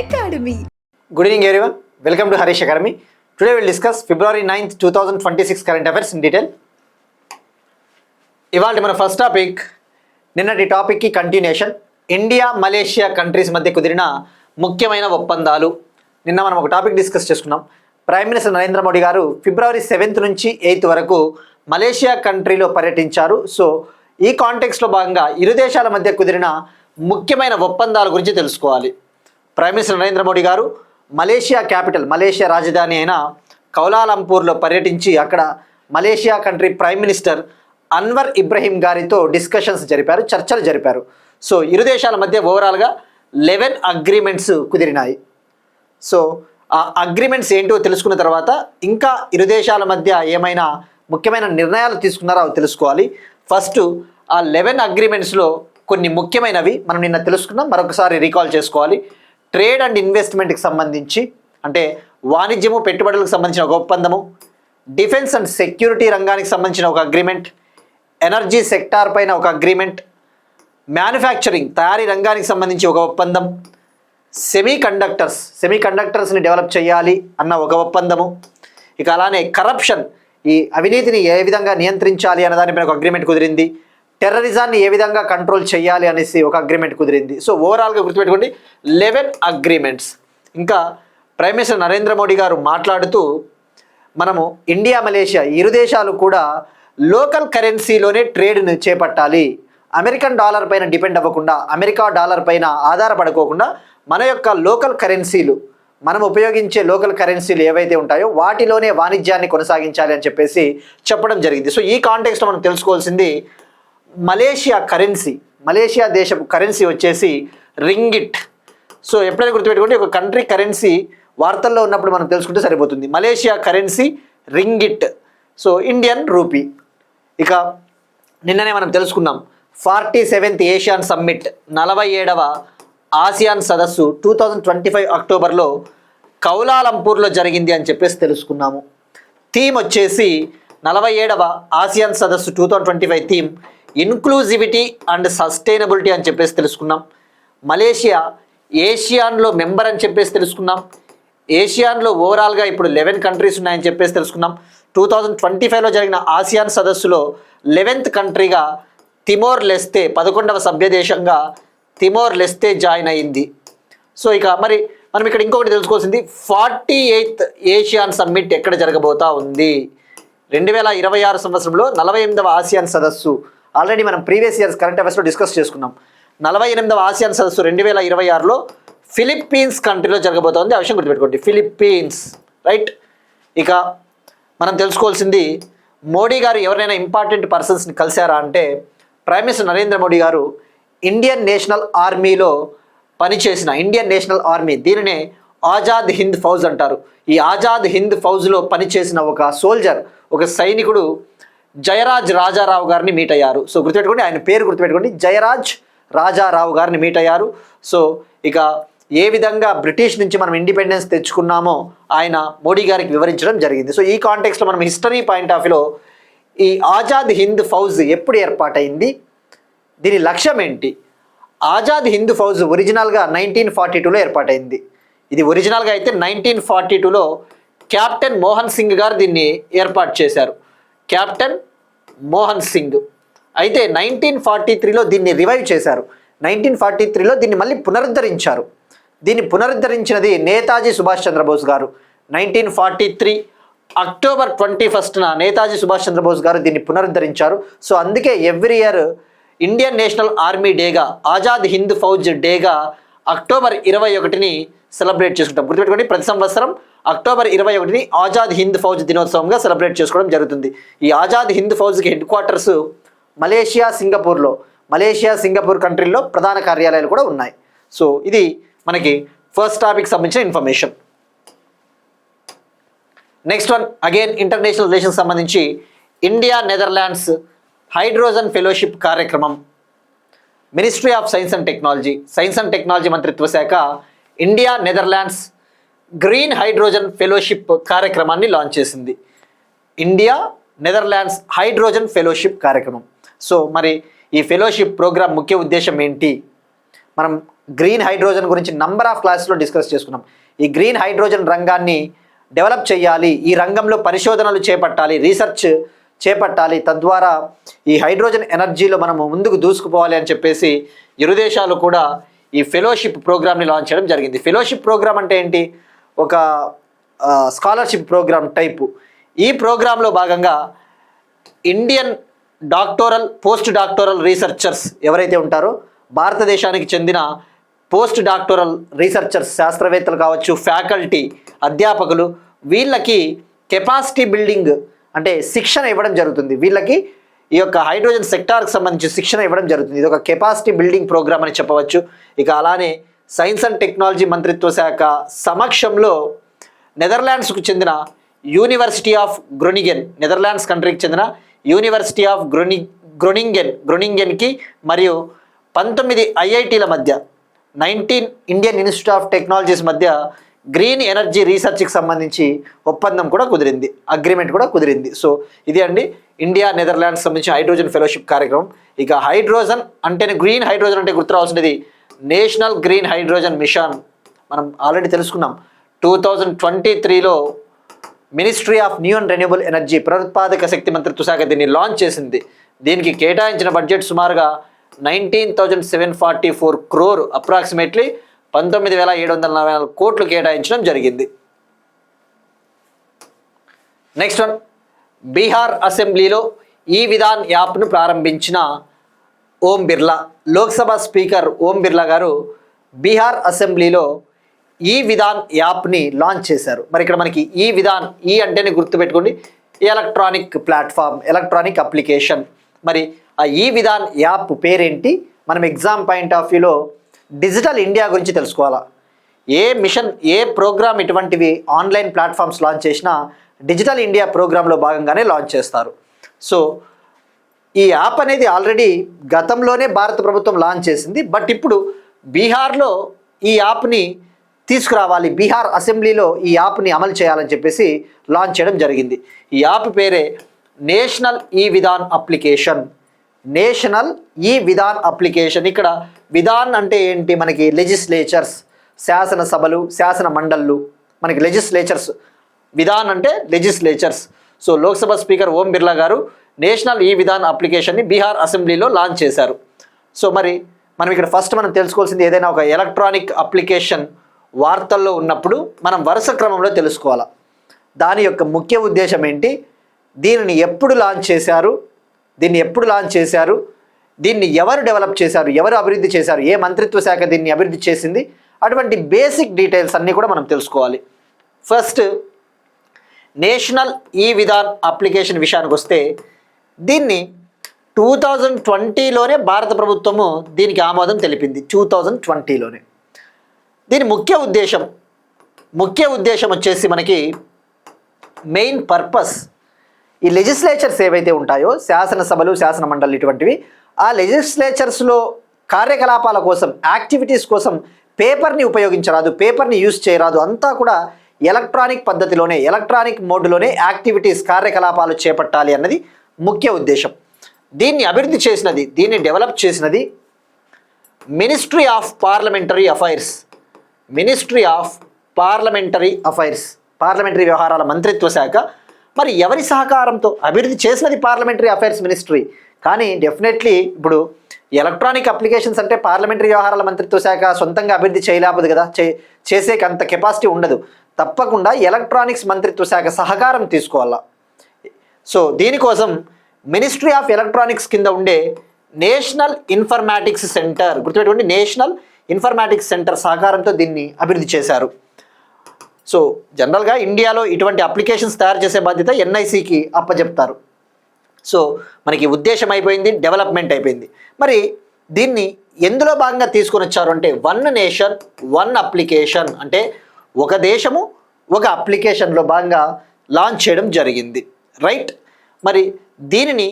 Academy. Good evening everyone. Welcome to Harish Academy. Today we will discuss February 9th, 2026 current affairs in detail. ఇవాళ మన first topic నిన్నటి టాపిక్కి continuation. India Malaysia countries మధ్య కుదిరిన ముఖ్యమైన ఒప్పందాలు. నిన్న మనం ఒక టాపిక్ డిస్కస్ చేసుకున్నాం. ప్రైమ్ మినిస్టర్ నరేంద్ర మోడీ గారు ఫిబ్రవరి 7th నుంచి 8th వరకు మలేషియా కంట్రీలో పర్యటించారు. సో ఈ కాంటెక్స్లో భాగంగా ఇరు దేశాల మధ్య కుదిరిన ముఖ్యమైన ఒప్పందాల గురించి తెలుసుకోవాలి. ప్రైమ్ మినిస్టర్ నరేంద్ర మోడీ గారు మలేషియా క్యాపిటల్, మలేషియా రాజధాని అయిన కౌలాలంపూర్లో పర్యటించి అక్కడ Malaysia country prime minister Anwar Ibrahim గారితో డిస్కషన్స్ జరిపారు, చర్చలు జరిపారు. సో ఇరు దేశాల మధ్య ఓవరాల్గా 11 అగ్రిమెంట్స్ కుదిరినాయి. సో ఆ అగ్రిమెంట్స్ ఏంటో తెలుసుకున్న తర్వాత ఇంకా ఇరు దేశాల మధ్య ఏమైనా ముఖ్యమైన నిర్ణయాలు తీసుకున్నారో అవి తెలుసుకోవాలి. ఫస్ట్ ఆ 11 అగ్రిమెంట్స్లో కొన్ని ముఖ్యమైనవి మనం నిన్న తెలుసుకున్నాం, మరొకసారి రీకాల్ చేసుకోవాలి. ట్రేడ్ అండ్ ఇన్వెస్ట్మెంట్కి సంబంధించి, అంటే వాణిజ్యము పెట్టుబడులకు సంబంధించిన ఒక ఒప్పందము, డిఫెన్స్ అండ్ సెక్యూరిటీ రంగానికి సంబంధించిన ఒక అగ్రిమెంట్, ఎనర్జీ సెక్టార్ పైన ఒక అగ్రిమెంట్, మ్యానుఫ్యాక్చరింగ్ తయారీ రంగానికి సంబంధించి ఒక ఒప్పందం, సెమీ కండక్టర్స్ని డెవలప్ చేయాలి అన్న ఒక ఒప్పందము, ఇక అలానే కరప్షన్, ఈ అవినీతిని ఏ విధంగా నియంత్రించాలి అన్న దానిపైన ఒక అగ్రిమెంట్ కుదిరింది, టెర్రరిజాన్ని ఏ విధంగా కంట్రోల్ చేయాలి అనేసి ఒక అగ్రిమెంట్ కుదిరింది. సో ఓవరాల్గా గుర్తుపెట్టుకోండి 11 అగ్రిమెంట్స్. ఇంకా ప్రైమ్ మినిస్టర్ నరేంద్ర మోడీ గారు మాట్లాడుతూ మనము ఇండియా మలేషియా ఇరు దేశాలు కూడా లోకల్ కరెన్సీలోనే ట్రేడ్ను చేపట్టాలి, అమెరికన్ డాలర్ పైన డిపెండ్ అవ్వకుండా, అమెరికా డాలర్ పైన ఆధారపడుకోకుండా మన యొక్క లోకల్ కరెన్సీలు, మనం ఉపయోగించే లోకల్ కరెన్సీలు ఏవైతే ఉంటాయో వాటిలోనే వాణిజ్యాన్ని కొనసాగించాలి అని చెప్పేసి చెప్పడం జరిగింది. సో ఈ కాంటెక్స్లో మనం తెలుసుకోవాల్సింది మలేషియా దేశపు కరెన్సీ వచ్చేసి రింగిట్. సో ఎప్పుడైనా గుర్తుపెట్టుకోండి, ఒక కంట్రీ కరెన్సీ వార్తల్లో ఉన్నప్పుడు మనం తెలుసుకుంటే సరిపోతుంది. Malaysia currency ringgit, so Indian rupee. ఇక నిన్ననే మనం తెలుసుకున్నాం 47th ఏషియాన్ సమ్మిట్, 47వ ఆసియాన్ సదస్సు 2025 అక్టోబర్లో కౌలాలంపూర్లో జరిగింది అని చెప్పేసి తెలుసుకున్నాము. థీమ్ వచ్చేసి 47వ ఆసియాన్ సదస్సు 2025 థీమ్ ఇన్క్లూజివిటీ అండ్ సస్టైనబిలిటీ అని చెప్పేసి తెలుసుకున్నాం. మలేషియా ఏషియాన్లో మెంబర్ అని చెప్పేసి తెలుసుకున్నాం. ఏషియాన్లో ఓవరాల్గా ఇప్పుడు 11 కంట్రీస్ ఉన్నాయని చెప్పేసి తెలుసుకున్నాం. 2025లో జరిగిన ఆసియాన్ సదస్సులో 11th కంట్రీగా తిమోర్ లెస్తే, 11వ సభ్య దేశంగా తిమోర్ లెస్తే జాయిన్ అయింది. సో ఇక మరి మనం ఇక్కడ ఇంకొకటి తెలుసుకోవాల్సింది 48th ఏషియాన్ సమ్మిట్ ఎక్కడ జరగబోతా ఉంది. 2026 సంవత్సరంలో 48వ ఆసియాన్ సదస్సు, ఆల్రెడీ మనం ప్రీవియస్ ఇయర్స్ కరెంట్ అఫైర్స్లో డిస్కస్ చేసుకున్నాం. 48వ ఆసియాన్ సదస్సు 2026లో ఫిలిప్పీన్స్ కంట్రీలో జరగబోతోంది. ఆ విషయం గుర్తుపెట్టుకోండి, ఫిలిప్పీన్స్, రైట్. ఇక మనం తెలుసుకోవాల్సింది మోడీ గారు ఎవరైనా ఇంపార్టెంట్ పర్సన్స్ని కలిశారా అంటే ప్రైమ్ మినిస్టర్ నరేంద్ర మోడీ గారు ఇండియన్ నేషనల్ ఆర్మీలో పనిచేసిన, ఇండియన్ నేషనల్ ఆర్మీ దీనినే ఆజాద్ హింద్ ఫౌజ్ అంటారు. ఈ ఆజాద్ హింద్ ఫౌజ్లో పనిచేసిన ఒక సోల్జర్, ఒక సైనికుడు జయరాజ్ రాజారావు గారిని మీట్ అయ్యారు. సో గుర్తుపెట్టుకోండి, ఆయన పేరు గుర్తుపెట్టుకోండి, జయరాజ్ రాజారావు గారిని మీట్ అయ్యారు. సో ఇక ఏ విధంగా బ్రిటిష్ నుంచి మనం ఇండిపెండెన్స్ తెచ్చుకున్నామో ఆయన మోడీ గారికి వివరించడం జరిగింది. సో ఈ కాంటెక్స్లో మనం హిస్టరీ పాయింట్ ఆఫ్ వ్యూలో ఈ ఆజాద్ హింద్ ఫౌజ్ ఎప్పుడు ఏర్పాటైంది, దీని లక్ష్యం ఏంటి? ఆజాద్ హింద్ ఫౌజ్ ఒరిజినల్గా 1942లో ఏర్పాటైంది. ఇది ఒరిజినల్గా అయితే 1942లో కెప్టెన్ మోహన్ సింగ్ గారు దీన్ని ఏర్పాటు చేశారు, కెప్టెన్ మోహన్ సింగ్. అయితే 1943లో దీన్ని రివైవ్ చేశారు, 1943లో దీన్ని మళ్ళీ పునరుద్ధరించారు. దీన్ని పునరుద్ధరించినది నేతాజీ సుభాష్ చంద్రబోస్ గారు. 1943 అక్టోబర్ 21న నేతాజీ సుభాష్ చంద్రబోస్ గారు దీన్ని పునరుద్ధరించారు. సో అందుకే every year Indian national army డేగా, ఆజాద్ హింద్ ఫౌజ్ డేగా అక్టోబర్ 21ని సెలబ్రేట్ చేసుకుంటాం. గుర్తుపెట్టుకోండి, ప్రతి సంవత్సరం అక్టోబర్ 21ని ఆజాద్ హింద్ ఫౌజ్ దినోత్సవంగా సెలబ్రేట్ చేసుకోవడం జరుగుతుంది. ఈ ఆజాద్ హింద్ ఫౌజ్కి హెడ్ క్వార్టర్స్ మలేషియా, సింగపూర్ కంట్రీల్లో ప్రధాన కార్యాలయాలు కూడా ఉన్నాయి. సో ఇది మనకి ఫస్ట్ టాపిక్ సంబంధించిన information. Next one again international relations సంబంధించి ఇండియా నెదర్లాండ్స్ హైడ్రోజన్ ఫెలోషిప్ కార్యక్రమం. Ministry of science and technology మంత్రిత్వ శాఖ India Netherlands green hydrogen fellowship కార్యక్రమాన్ని లాంచ్ చేసింది. ఇండియా నెదర్లాండ్స్ హైడ్రోజన్ ఫెలోషిప్ కార్యక్రమం. సో మరి ఈ ఫెలోషిప్ ప్రోగ్రామ్ ముఖ్య ఉద్దేశం ఏంటి? మనం గ్రీన్ హైడ్రోజన్ గురించి నంబర్ ఆఫ్ క్లాసెస్లో డిస్కస్ చేసుకున్నాం. ఈ గ్రీన్ హైడ్రోజన్ రంగాన్ని డెవలప్ చేయాలి, ఈ రంగంలో పరిశోధనలు చేపట్టాలి, రీసెర్చ్ చేపట్టాలి, తద్వారా ఈ హైడ్రోజన్ ఎనర్జీలో మనము ముందుకు దూసుకుపోవాలి అని చెప్పేసి ఇరు దేశాలు కూడా ఈ ఫెలోషిప్ ప్రోగ్రామ్ని లాంచ్ చేయడం జరిగింది. ఫెలోషిప్ ప్రోగ్రామ్ అంటే ఏంటి? ఒక స్కాలర్షిప్ ప్రోగ్రామ్ టైపు. ఈ ప్రోగ్రాంలో భాగంగా Indian doctoral, post doctoral researchers ఎవరైతే ఉంటారో భారతదేశానికి చెందిన పోస్ట్ డాక్టోరల్ రీసెర్చర్స్, శాస్త్రవేత్తలు కావచ్చు, ఫ్యాకల్టీ, అధ్యాపకులు, వీళ్ళకి కెపాసిటీ బిల్డింగ్ అంటే శిక్షణ ఇవ్వడం జరుగుతుంది. వీళ్ళకి ఈ యొక్క హైడ్రోజన్ సెక్టార్కి సంబంధించి శిక్షణ ఇవ్వడం జరుగుతుంది. ఇది ఒక కెపాసిటీ బిల్డింగ్ ప్రోగ్రామ్ అని చెప్పవచ్చు. ఇక అలానే సైన్స్ అండ్ టెక్నాలజీ మంత్రిత్వ శాఖ సమక్షంలో నెదర్లాండ్స్కు చెందిన యూనివర్సిటీ ఆఫ్ గ్రోనింగెన్, నెదర్లాండ్స్ కంట్రీకి చెందిన యూనివర్సిటీ ఆఫ్ గ్రోనింగెన్కి మరియు 19 ఐఐటీల మధ్య 19 ఇండియన్ ఇన్స్టిట్యూట్ ఆఫ్ టెక్నాలజీస్ మధ్య గ్రీన్ ఎనర్జీ రీసెర్చ్కి సంబంధించి ఒప్పందం కూడా కుదిరింది, అగ్రిమెంట్ కూడా కుదిరింది. సో ఇది అండి ఇండియా నెదర్లాండ్స్ సంబంధించిన హైడ్రోజన్ ఫెలోషిప్ కార్యక్రమం. ఇక హైడ్రోజన్ అంటేనే, గ్రీన్ హైడ్రోజన్ అంటే గుర్తు రావాల్సినది నేషనల్ గ్రీన్ హైడ్రోజన్ మిషన్. మనం ఆల్రెడీ తెలుసుకున్నాం. 2023లో ministry of new and renewable energy, పునరుత్పాదక శక్తి మంత్రిత్వ శాఖ దీన్ని లాంచ్ చేసింది. దీనికి కేటాయించిన బడ్జెట్ సుమారుగా 19,744 crore, అప్రాక్సిమేట్లీ 19,744 కోట్లు కేటాయించడం జరిగింది. నెక్స్ట్ వన్, బీహార్ అసెంబ్లీలో ఈ విధాన్ యాప్ను ప్రారంభించిన ఓం బిర్లా. లోక్సభ స్పీకర్ ఓం బిర్లా గారు బీహార్ అసెంబ్లీలో ఈ విధాన్ యాప్ని లాంచ్ చేశారు. మరి ఇక్కడ మనకి ఈ విధాన్, ఈ అంటేనే గుర్తుపెట్టుకోండి ఎలక్ట్రానిక్ ప్లాట్ఫామ్, ఎలక్ట్రానిక్ అప్లికేషన్. మరి ఆ ఈ విధాన్ యాప్ పేరేంటి? మనం ఎగ్జామ్ పాయింట్ ఆఫ్ వ్యూలో డిజిటల్ ఇండియా గురించి తెలుసుకోవాలా. ఏ మిషన్, ఏ ప్రోగ్రామ్ ఇటువంటివి ఆన్లైన్ ప్లాట్ఫామ్స్ లాంచ్ చేసినా డిజిటల్ ఇండియా ప్రోగ్రాంలో భాగంగానే లాంచ్ చేస్తారు. సో ఈ యాప్ అనేది ఆల్రెడీ గతంలోనే భారత ప్రభుత్వం లాంచ్ చేసింది. బట్ ఇప్పుడు బీహార్లో ఈ యాప్ని తీసుకురావాలి, బీహార్ అసెంబ్లీలో ఈ యాప్ని అమలు చేయాలని చెప్పేసి లాంచ్ చేయడం జరిగింది. ఈ యాప్ పేరే నేషనల్ ఈ విధాన్ అప్లికేషన్. నేషనల్ ఈ విధాన్ అప్లికేషన్. ఇక్కడ విధాన్ అంటే ఏంటి? మనకి లెజిస్లేచర్స్, శాసనసభలు, శాసన మండళ్ళు, మనకి లెజిస్లేచర్స్. విధాన్ అంటే legislatures. So Lok Sabha speaker Om Birla గారు నేషనల్ ఈ విధాన్ అప్లికేషన్ని బీహార్ అసెంబ్లీలో లాంచ్ చేశారు. సో మరి మనం ఇక్కడ ఫస్ట్ మనం తెలుసుకోవాల్సింది, ఏదైనా ఒక ఎలక్ట్రానిక్ అప్లికేషన్ వార్తల్లో ఉన్నప్పుడు మనం వరుస క్రమంలో తెలుసుకోవాలా. దాని యొక్క ముఖ్య ఉద్దేశం ఏంటి, దీనిని ఎప్పుడు లాంచ్ చేశారు, దీన్ని ఎవరు డెవలప్ చేశారు, ఎవరు అభివృద్ధి చేశారు, ఏ మంత్రిత్వ శాఖ దీన్ని అభివృద్ధి చేసింది, అటువంటి బేసిక్ డీటెయిల్స్ అన్నీ కూడా మనం తెలుసుకోవాలి. ఫస్ట్ నేషనల్ ఈ విధాన్ అప్లికేషన్ విషయానికి వస్తే, దీన్ని 2020లోనే భారత ప్రభుత్వము దీనికి ఆమోదం తెలిపింది. 2020లోనే. దీని ముఖ్య ఉద్దేశం వచ్చేసి మనకి మెయిన్ పర్పస్, ఈ లెజిస్లేచర్స్ ఏవైతే ఉంటాయో, శాసనసభలు, శాసన మండలి, ఇటువంటివి, ఆ లెజిస్లేచర్స్లో కార్యకలాపాల కోసం, యాక్టివిటీస్ కోసం పేపర్ని ఉపయోగించరాదు, పేపర్ని యూజ్ చేయరాదు. అంతా కూడా ఎలక్ట్రానిక్ పద్ధతిలోనే, ఎలక్ట్రానిక్ మోడ్లోనే యాక్టివిటీస్, కార్యకలాపాలు చేపట్టాలి అన్నది ముఖ్య ఉద్దేశం. దీన్ని అభివృద్ధి చేసినది, దీన్ని డెవలప్ చేసినది ministry of parliamentary affairs. Parliamentary వ్యవహారాల మంత్రిత్వ శాఖ. మరి ఎవరి సహకారంతో అభివృద్ధి చేసినది? Parliamentary affairs ministry. కానీ డెఫినెట్లీ ఇప్పుడు ఎలక్ట్రానిక్ అప్లికేషన్స్ అంటే పార్లమెంటరీ వ్యవహారాల మంత్రిత్వ శాఖ సొంతంగా అభివృద్ధి చేయలేకపోదు కదా, చేసేకి అంత కెపాసిటీ ఉండదు. తప్పకుండా ఎలక్ట్రానిక్స్ మంత్రిత్వ శాఖ సహకారం తీసుకోవాలా. సో దీనికోసం మినిస్ట్రీ ఆఫ్ ఎలక్ట్రానిక్స్ కింద ఉండే నేషనల్ ఇన్ఫర్మాటిక్స్ సెంటర్, గుర్తుపెట్టుకోండి, నేషనల్ ఇన్ఫర్మాటిక్స్ సెంటర్ సహకారంతో దీన్ని అభివృద్ధి చేశారు. సో జనరల్గా ఇండియాలో ఇటువంటి అప్లికేషన్స్ తయారు చేసే బాధ్యత ఎన్ఐసికి అప్పచెప్తారు. సో మనకి ఉద్దేశం అయిపోయింది, డెవలప్మెంట్ అయిపోయింది. మరి దీన్ని ఎందులో భాగంగా తీసుకొని వచ్చారు అంటే, వన్ నేషన్ వన్ అప్లికేషన్, అంటే ఒక దేశము ఒక అప్లికేషన్లో భాగంగా లాంచ్ చేయడం జరిగింది. రైట్. మరి దీనిని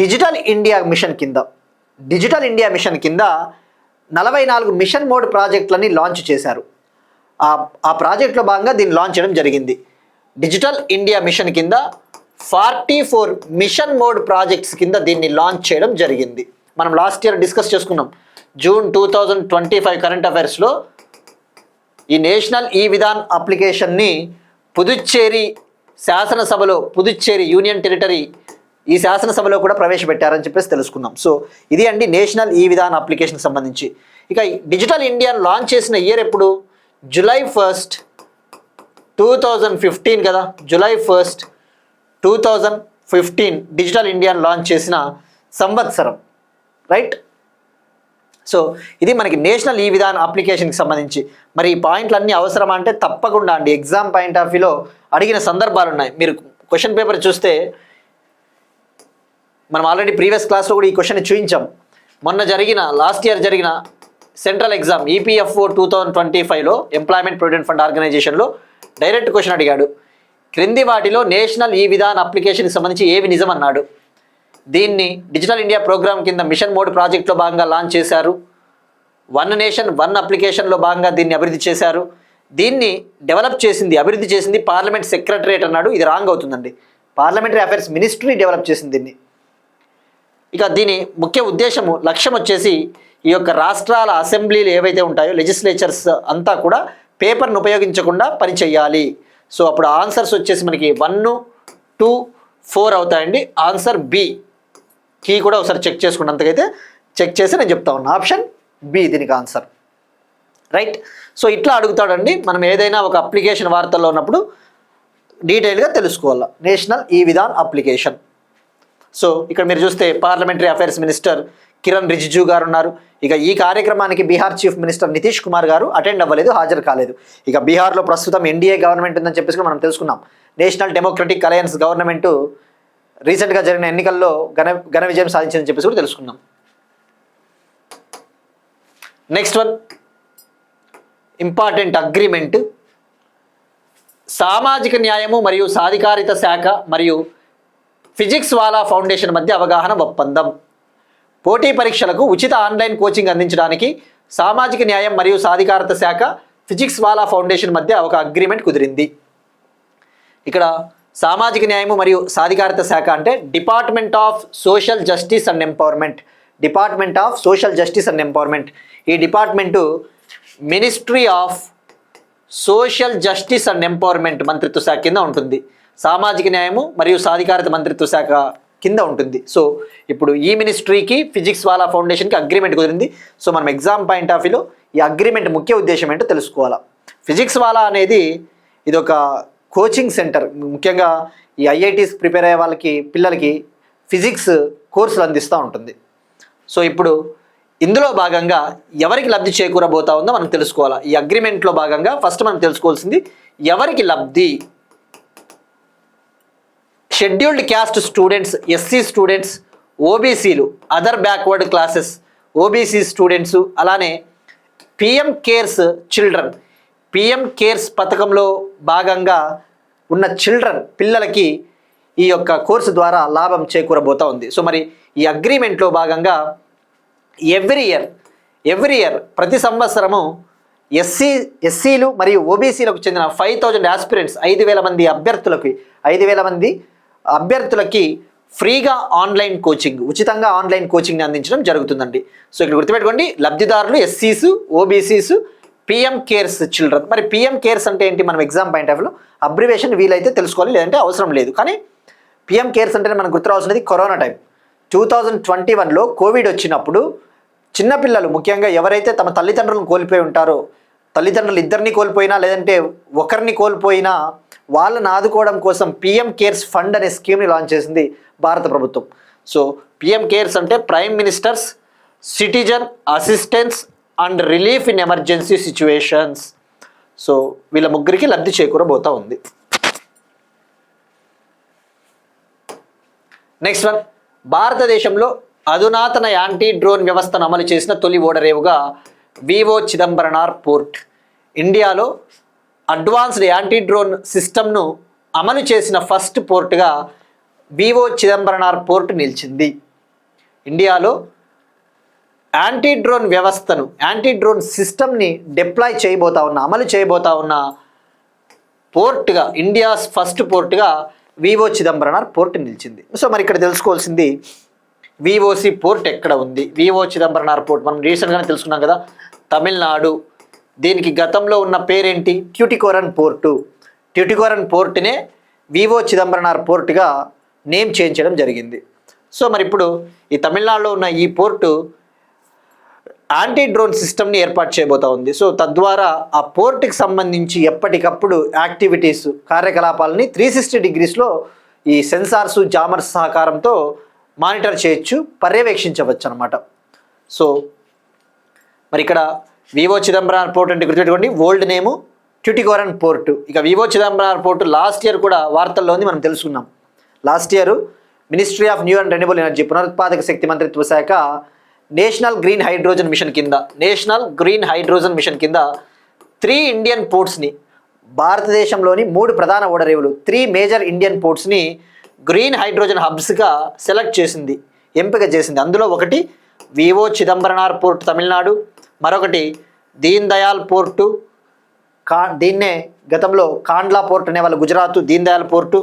డిజిటల్ ఇండియా మిషన్ కింద 44 మిషన్ మోడ్ ప్రాజెక్టులని లాంచ్ చేశారు. ఆ ప్రాజెక్ట్లో భాగంగా దీన్ని లాంచ్ చేయడం జరిగింది. డిజిటల్ ఇండియా మిషన్ కింద 44 మిషన్ మోడ్ ప్రాజెక్ట్స్ కింద దీన్ని లాంచ్ చేయడం జరిగింది. మనం లాస్ట్ ఇయర్ డిస్కస్ చేసుకున్నాం. జూన్ 2025 కరెంట్ అఫైర్స్లో ఈ నేషనల్ ఈ విధాన్ అప్లికేషన్ని పుదుచ్చేరి శాసనసభలో, పుదుచ్చేరి యూనియన్ టెరిటరీ ఈ శాసనసభలో కూడా ప్రవేశపెట్టారని చెప్పేసి తెలుసుకుందాం. సో ఇది అండి నేషనల్ ఈ విధాన్ అప్లికేషన్కి సంబంధించి. ఇక డిజిటల్ ఇండియా లాంచ్ చేసిన ఇయర్ ఎప్పుడు? July 1st, 2015 కదా. July 1st, 2015 digital India launch చేసిన సంవత్సరం, రైట్? సో ఇది మనకి నేషనల్ ఈ విధాన్ అప్లికేషన్కి సంబంధించి. మరి ఈ పాయింట్లన్నీ అవసరమా అంటే తప్పకుండా అండి. ఎగ్జామ్ పాయింట్ ఆఫ్ వ్యూలో అడిగిన సందర్భాలు ఉన్నాయి. మీరు క్వశ్చన్ పేపర్ చూస్తే మనం ఆల్రెడీ ప్రీవియస్ క్లాస్లో కూడా ఈ క్వశ్చన్ చూపించాం. మొన్న జరిగిన లాస్ట్ ఇయర్ జరిగిన సెంట్రల్ ఎగ్జామ్ EPFO 2025లో ఎంప్లాయ్మెంట్ ప్రొవిడెంట్ ఫండ్ ఆర్గనైజేషన్లో డైరెక్ట్ క్వశ్చన్ అడిగాడు. క్రింది వాటిలో నేషనల్ ఈ విధాన్ అప్లికేషన్కి సంబంధించి ఏవి నిజం అన్నాడు. దీన్ని డిజిటల్ ఇండియా ప్రోగ్రామ్ కింద మిషన్ మోడ్ ప్రాజెక్ట్లో భాగంగా లాంచ్ చేశారు. వన్ నేషన్ వన్ అప్లికేషన్లో భాగంగా దీన్ని అభివృద్ధి చేశారు. దీన్ని డెవలప్ చేసింది, అభివృద్ధి చేసింది పార్లమెంట్ సెక్రటరియట్ అన్నాడు. ఇది రాంగ్ అవుతుందండి. పార్లమెంటరీ అఫైర్స్ మినిస్ట్రీ డెవలప్ చేసింది దీన్ని. ఇక దీని ముఖ్య ఉద్దేశము, లక్ష్యం వచ్చేసి ఈ యొక్క రాష్ట్రాల అసెంబ్లీలు ఏవైతే ఉంటాయో లెజిస్లేచర్స్ అంతా కూడా పేపర్ను ఉపయోగించకుండా పనిచేయాలి. సో అప్పుడు ఆన్సర్స్ వచ్చేసి మనకి 1, 2, 4 అవుతాయండి. Answer B. కీ కూడా ఒకసారి చెక్ చేసుకుంటే, అంతకైతే చెక్ చేసి నేను చెప్తా ఉన్నా. ఆప్షన్ బి దీనికి ఆన్సర్, రైట్? సో ఇట్లా అడుగుతాడండి. మనం ఏదైనా ఒక అప్లికేషన్ వార్తల్లో ఉన్నప్పుడు డీటెయిల్గా తెలుసుకోవాలి. నేషనల్ ఈ విధాన్ అప్లికేషన్. సో ఇక్కడ మీరు చూస్తే parliamentary affairs minister Kiran Rijiju గారు ఉన్నారు. ఇక ఈ కార్యక్రమానికి బీహార్ చీఫ్ మినిస్టర్ నితీష్ కుమార్ గారు అటెండ్ అవ్వలేదు, హాజరు కాలేదు. ఇక బీహార్లో ప్రస్తుతం ఎన్డీఏ గవర్నమెంట్ ఉందని చెప్పేసి మనం తెలుసుకున్నాం. నేషనల్ డెమోక్రటిక్ అలయన్స్ గవర్నమెంట్ రీసెంట్గా జరిగిన ఎన్నికల్లో ఘన విజయం సాధించిందని చెప్పేసి కూడా తెలుసుకున్నాం. Next one important agreement. సామాజిక న్యాయము మరియు సాధికారిత శాఖ మరియు ఫిజిక్స్ వాలా ఫౌండేషన్ మధ్య అవగాహన ఒప్పందం. పోటీ పరీక్షలకు ఉచిత ఆన్లైన్ కోచింగ్ అందించడానికి సామాజిక న్యాయం మరియు సాధికారత శాఖ ఫిజిక్స్ వాలా ఫౌండేషన్ మధ్య ఒక అగ్రిమెంట్ కుదిరింది. ఇక్కడ సామాజిక న్యాయము మరియు సాధికారత శాఖ అంటే department of social justice and empowerment. Department of social justice and empowerment. ఈ department ministry of social justice and empowerment మంత్రిత్వ శాఖ కింద ఉంటుంది. సామాజిక న్యాయము మరియు సాధికారత మంత్రిత్వ శాఖ కింద ఉంటుంది. సో ఇప్పుడు ఈ మినిస్ట్రీకి ఫిజిక్స్ వాలా ఫౌండేషన్కి అగ్రిమెంట్ కుదిరింది. సో మనం ఎగ్జామ్ పాయింట్ ఆఫ్ వ్యూలో ఈ అగ్రిమెంట్ ముఖ్య ఉద్దేశం ఏంటో తెలుసుకోవాలా. ఫిజిక్స్ వాలా అనేది ఇది ఒక కోచింగ్ సెంటర్. ముఖ్యంగా ఈ IITs ప్రిపేర్ అయ్యే వాళ్ళకి, పిల్లలకి ఫిజిక్స్ కోర్సులు అందిస్తూ ఉంటుంది. సో ఇప్పుడు ఇందులో భాగంగా ఎవరికి లబ్ధి చేకూరబోతా ఉందో మనం తెలుసుకోవాలా. ఈ అగ్రిమెంట్లో భాగంగా ఫస్ట్ మనం తెలుసుకోవాల్సింది ఎవరికి లబ్ధి. Scheduled caste students, SC students, OBCలు, other backward classes, OBC students, అలానే PM cares children. PM cares పథకంలో భాగంగా ఉన్న చిల్డ్రన్ పిల్లలకి ఈ యొక్క కోర్సు ద్వారా లాభం చేకూరబోతా ఉంది. సో మరి ఈ అగ్రిమెంట్లో భాగంగా ఎవ్రీ ఇయర్ ప్రతి సంవత్సరము ఎస్సీలు మరియు OBCలకు చెందిన 5000 ఆస్పిరెంట్స్, 5000 మంది అభ్యర్థులకి ఫ్రీగా ఆన్లైన్ కోచింగ్, ఉచితంగా ఆన్లైన్ కోచింగ్ని అందించడం జరుగుతుందండి. సో ఇక్కడ గుర్తుపెట్టుకోండి, లబ్ధిదారులు SCs, OBCs, PM cares children. మరి PM కేర్స్ అంటే ఏంటి? మనం ఎగ్జామ్ పాయింట్ ఆఫ్ వ్యూలో అబ్రివేషన్ వీలైతే తెలుసుకోవాలి, లేదంటే అవసరం లేదు. కానీ PM కేర్స్ అంటే మనకు గుర్తు రావాల్సినది కరోనా టైం 2021లో కోవిడ్ వచ్చినప్పుడు చిన్నపిల్లలు, ముఖ్యంగా ఎవరైతే తమ తల్లిదండ్రులను కోల్పోయి ఉంటారో, తల్లిదండ్రులు ఇద్దరిని కోల్పోయినా లేదంటే ఒకరిని కోల్పోయినా వాళ్ళని ఆదుకోవడం కోసం PM కేర్స్ ఫండ్ అనే స్కీమ్ని లాంచ్ చేసింది భారత ప్రభుత్వం. సో PM కేర్స్ అంటే prime ministers citizen assistance and relief in emergency situations. So వీళ్ళ ముగ్గురికి లబ్ధి చేకూరబోతా ఉంది. నెక్స్ట్ వన్, భారతదేశంలో అధునాతన యాంటీ డ్రోన్ వ్యవస్థను అమలు చేసిన తొలి ఓడరేవుగా వివో చిదంబరనార్ పోర్ట్. ఇండియాలో అడ్వాన్స్డ్ యాంటీ డ్రోన్ సిస్టమ్ను అమలు చేసిన ఫస్ట్ పోర్టుగా వివో చిదంబరనార్ పోర్ట్ నిలిచింది. ఇండియాలో యాంటీ డ్రోన్ వ్యవస్థను, యాంటీ డ్రోన్ సిస్టమ్ని అమలు చేయబోతా ఉన్న పోర్టుగా, India's first పోర్టుగా Vivo Chidambaranar port నిలిచింది. సో మరి ఇక్కడ తెలుసుకోవాల్సింది విఓసి పోర్ట్ ఎక్కడ ఉంది? విఓ చిదంబరనార్ పోర్ట్ మనం రీసెంట్గానే తెలుసుకున్నాం కదా, తమిళనాడు. దీనికి గతంలో ఉన్న పేరేంటి? Tuticorin port. Tuticorin పోర్టునే విఓ Chidambaranar పోర్టుగా name change చేయడం జరిగింది. సో మరి ఇప్పుడు ఈ తమిళనాడులో ఉన్న ఈ పోర్టు యాంటీ డ్రోన్ సిస్టమ్ని ఏర్పాటు చేయబోతా ఉంది. సో తద్వారా ఆ పోర్టుకి సంబంధించి ఎప్పటికప్పుడు యాక్టివిటీస్, కార్యకలాపాలని 360 డిగ్రీస్లో ఈ సెన్సార్స్, జామర్స్ సహకారంతో మానిటర్ చేయొచ్చు, పర్యవేక్షించవచ్చు అనమాట. సో మరి ఇక్కడ వివో చిదంబరనార్ పోర్ట్ అంటే గుర్తుపెట్టుకోండి, ఓల్డ్ నేము ట్యూటికోరన్ పోర్టు. ఇక Vivo Chidambaranar port last year కూడా వార్తల్లో ఉంది, మనం తెలుసుకున్నాం. Last year ministry of new and renewable energy, పునరుత్పాదక శక్తి మంత్రిత్వ శాఖ నేషనల్ గ్రీన్ హైడ్రోజన్ మిషన్ కింద 3 ఇండియన్ పోర్ట్స్ని, భారతదేశంలోని 3 ప్రధాన ఓడరేవులు, 3 మేజర్ ఇండియన్ పోర్ట్స్ని గ్రీన్ హైడ్రోజన్ హబ్స్గా సెలెక్ట్ చేసింది, ఎంపిక చేసింది. అందులో ఒకటి వివో చిదంబరనార్ పోర్ట్ తమిళనాడు, మరొకటి దీన్ దయాల్ పోర్టు, దీన్నే గతంలో కాండ్లా పోర్ట్ అనేవాళ్ళు గుజరాత్, దీన్ దయాల్ పోర్టు,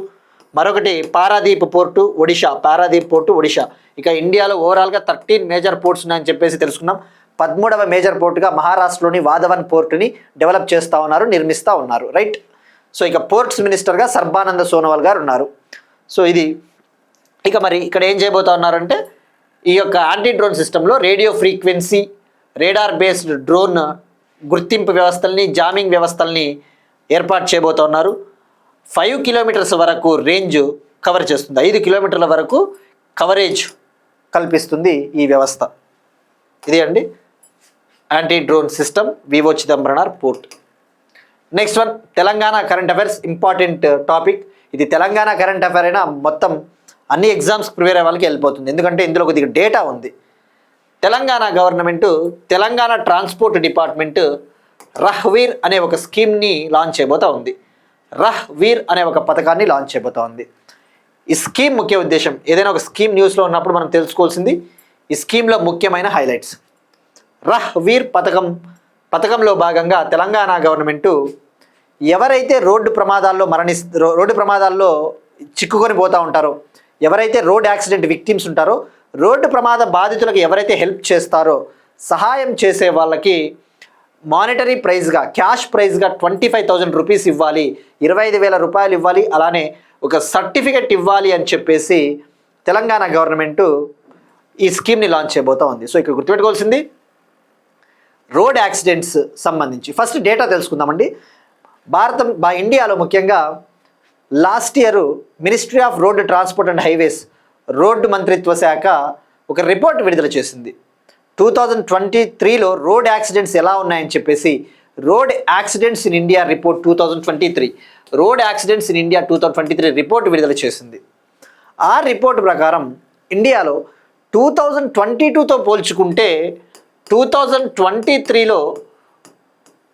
మరొకటి పారాదీప్ పోర్టు ఒడిషా. ఇక ఇండియాలో ఓవరాల్గా 13 మేజర్ పోర్ట్స్ ఉన్నాయని చెప్పేసి తెలుసుకున్నాం. 13వ మేజర్ పోర్టుగా మహారాష్ట్రలోని వాధవన్ పోర్టుని డెవలప్ చేస్తూ ఉన్నారు, నిర్మిస్తూ ఉన్నారు, రైట్. సో ఇక పోర్ట్స్ మినిస్టర్గా సర్బానంద సోనోవాల్ గారు ఉన్నారు. సో ఇది ఇక మరి ఇక్కడ ఏం చేయబోతా ఉన్నారంటే ఈ యొక్క యాంటీ డ్రోన్ సిస్టంలో radio frequency, radar based drone గుర్తింపు వ్యవస్థల్ని, జామింగ్ వ్యవస్థల్ని ఏర్పాటు చేయబోతా ఉన్నారు. 5 కిలోమీటర్స్ వరకు రేంజ్ కవర్ చేస్తుంది, 5 కిలోమీటర్ల వరకు కవరేజ్ కల్పిస్తుంది ఈ వ్యవస్థ. ఇది అండి anti drone system V O Chidambaranar port. Next one, Telangana current affairs, important topic. ఇది తెలంగాణ కరెంట్ అఫైర్ అయినా మొత్తం అన్ని ఎగ్జామ్స్ ప్రిపేర్ అయ్యే వాళ్ళకి వెళ్ళిపోతుంది, ఎందుకంటే ఇందులో కొద్దిగా డేటా ఉంది. Telangana government, Telangana transport department Rahveer అనే ఒక స్కీమ్ని లాంచ్ చేయబోతా ఉంది. రహ్వీర్ అనే ఒక పథకాన్ని లాంచ్ చేయబోతా ఉంది. ఈ స్కీమ్ ముఖ్య ఉద్దేశం, ఏదైనా ఒక స్కీమ్ న్యూస్లో ఉన్నప్పుడు మనం తెలుసుకోవాల్సింది ఈ స్కీమ్లో ముఖ్యమైన హైలైట్స్. రహ్వీర్ పథకంలో భాగంగా తెలంగాణ గవర్నమెంటు ఎవరైతే రోడ్డు ప్రమాదాల్లో చిక్కుకొని పోతూ ఉంటారో, ఎవరైతే రోడ్ యాక్సిడెంట్ విక్టిమ్స్ ఉంటారో, రోడ్డు ప్రమాద బాధితులకు ఎవరైతే హెల్ప్ చేస్తారో, సహాయం చేసే వాళ్ళకి మానిటరీ ప్రైజ్గా, క్యాష్ ప్రైజ్గా 25,000 రూపీస్ ఇవ్వాలి, 25,000 రూపాయలు ఇవ్వాలి, అలానే ఒక సర్టిఫికెట్ ఇవ్వాలి అని చెప్పేసి తెలంగాణ గవర్నమెంటు ఈ స్కీమ్ని లాంచ్ చేయబోతా ఉంది. సో ఇక్కడ గుర్తుపెట్టుకోవాల్సింది రోడ్ యాక్సిడెంట్స్ సంబంధించి ఫస్ట్ డేటా తెలుసుకుందామండి. ఇండియాలో ముఖ్యంగా last year ministry of road transport and highways, road మంత్రిత్వ శాఖ ఒక రిపోర్ట్ విడుదల చేసింది. 2023లో రోడ్ యాక్సిడెంట్స్ ఎలా ఉన్నాయని చెప్పేసి road accidents in India report 2023 report విడుదల చేసింది. ఆ రిపోర్ట్ ప్రకారం ఇండియాలో 2022తో పోల్చుకుంటే 2023లో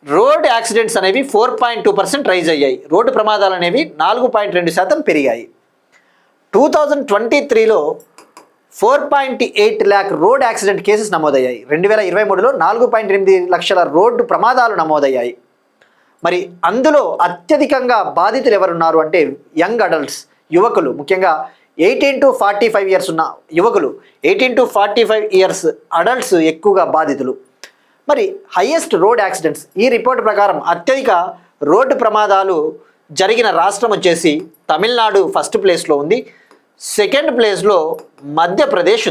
రోడ్ యాక్సిడెంట్స్ అనేవి 4.2% రైజ్ అయ్యాయి, రోడ్డు ప్రమాదాలు అనేవి 4.2% పెరిగాయి. 2023లో 4.8 lakh రోడ్ యాక్సిడెంట్ కేసెస్ నమోదయ్యాయి. 2023లో 4.8 లక్షల రోడ్డు ప్రమాదాలు నమోదయ్యాయి. మరి అందులో అత్యధికంగా బాధితులు ఎవరున్నారు అంటే యంగ్ అడల్ట్స్, యువకులు, ముఖ్యంగా 18 to 45 ఇయర్స్ ఉన్న యువకులు, 18 to 45 ఇయర్స్ అడల్ట్స్ ఎక్కువగా బాధితులు. మరి హైయెస్ట్ రోడ్ యాక్సిడెంట్స్, ఈ రిపోర్ట్ ప్రకారం అత్యధిక రోడ్డు ప్రమాదాలు జరిగిన రాష్ట్రం వచ్చేసి తమిళనాడు ఫస్ట్ ప్లేస్లో ఉంది. సెకండ్ ప్లేస్లో మధ్యప్రదేశ్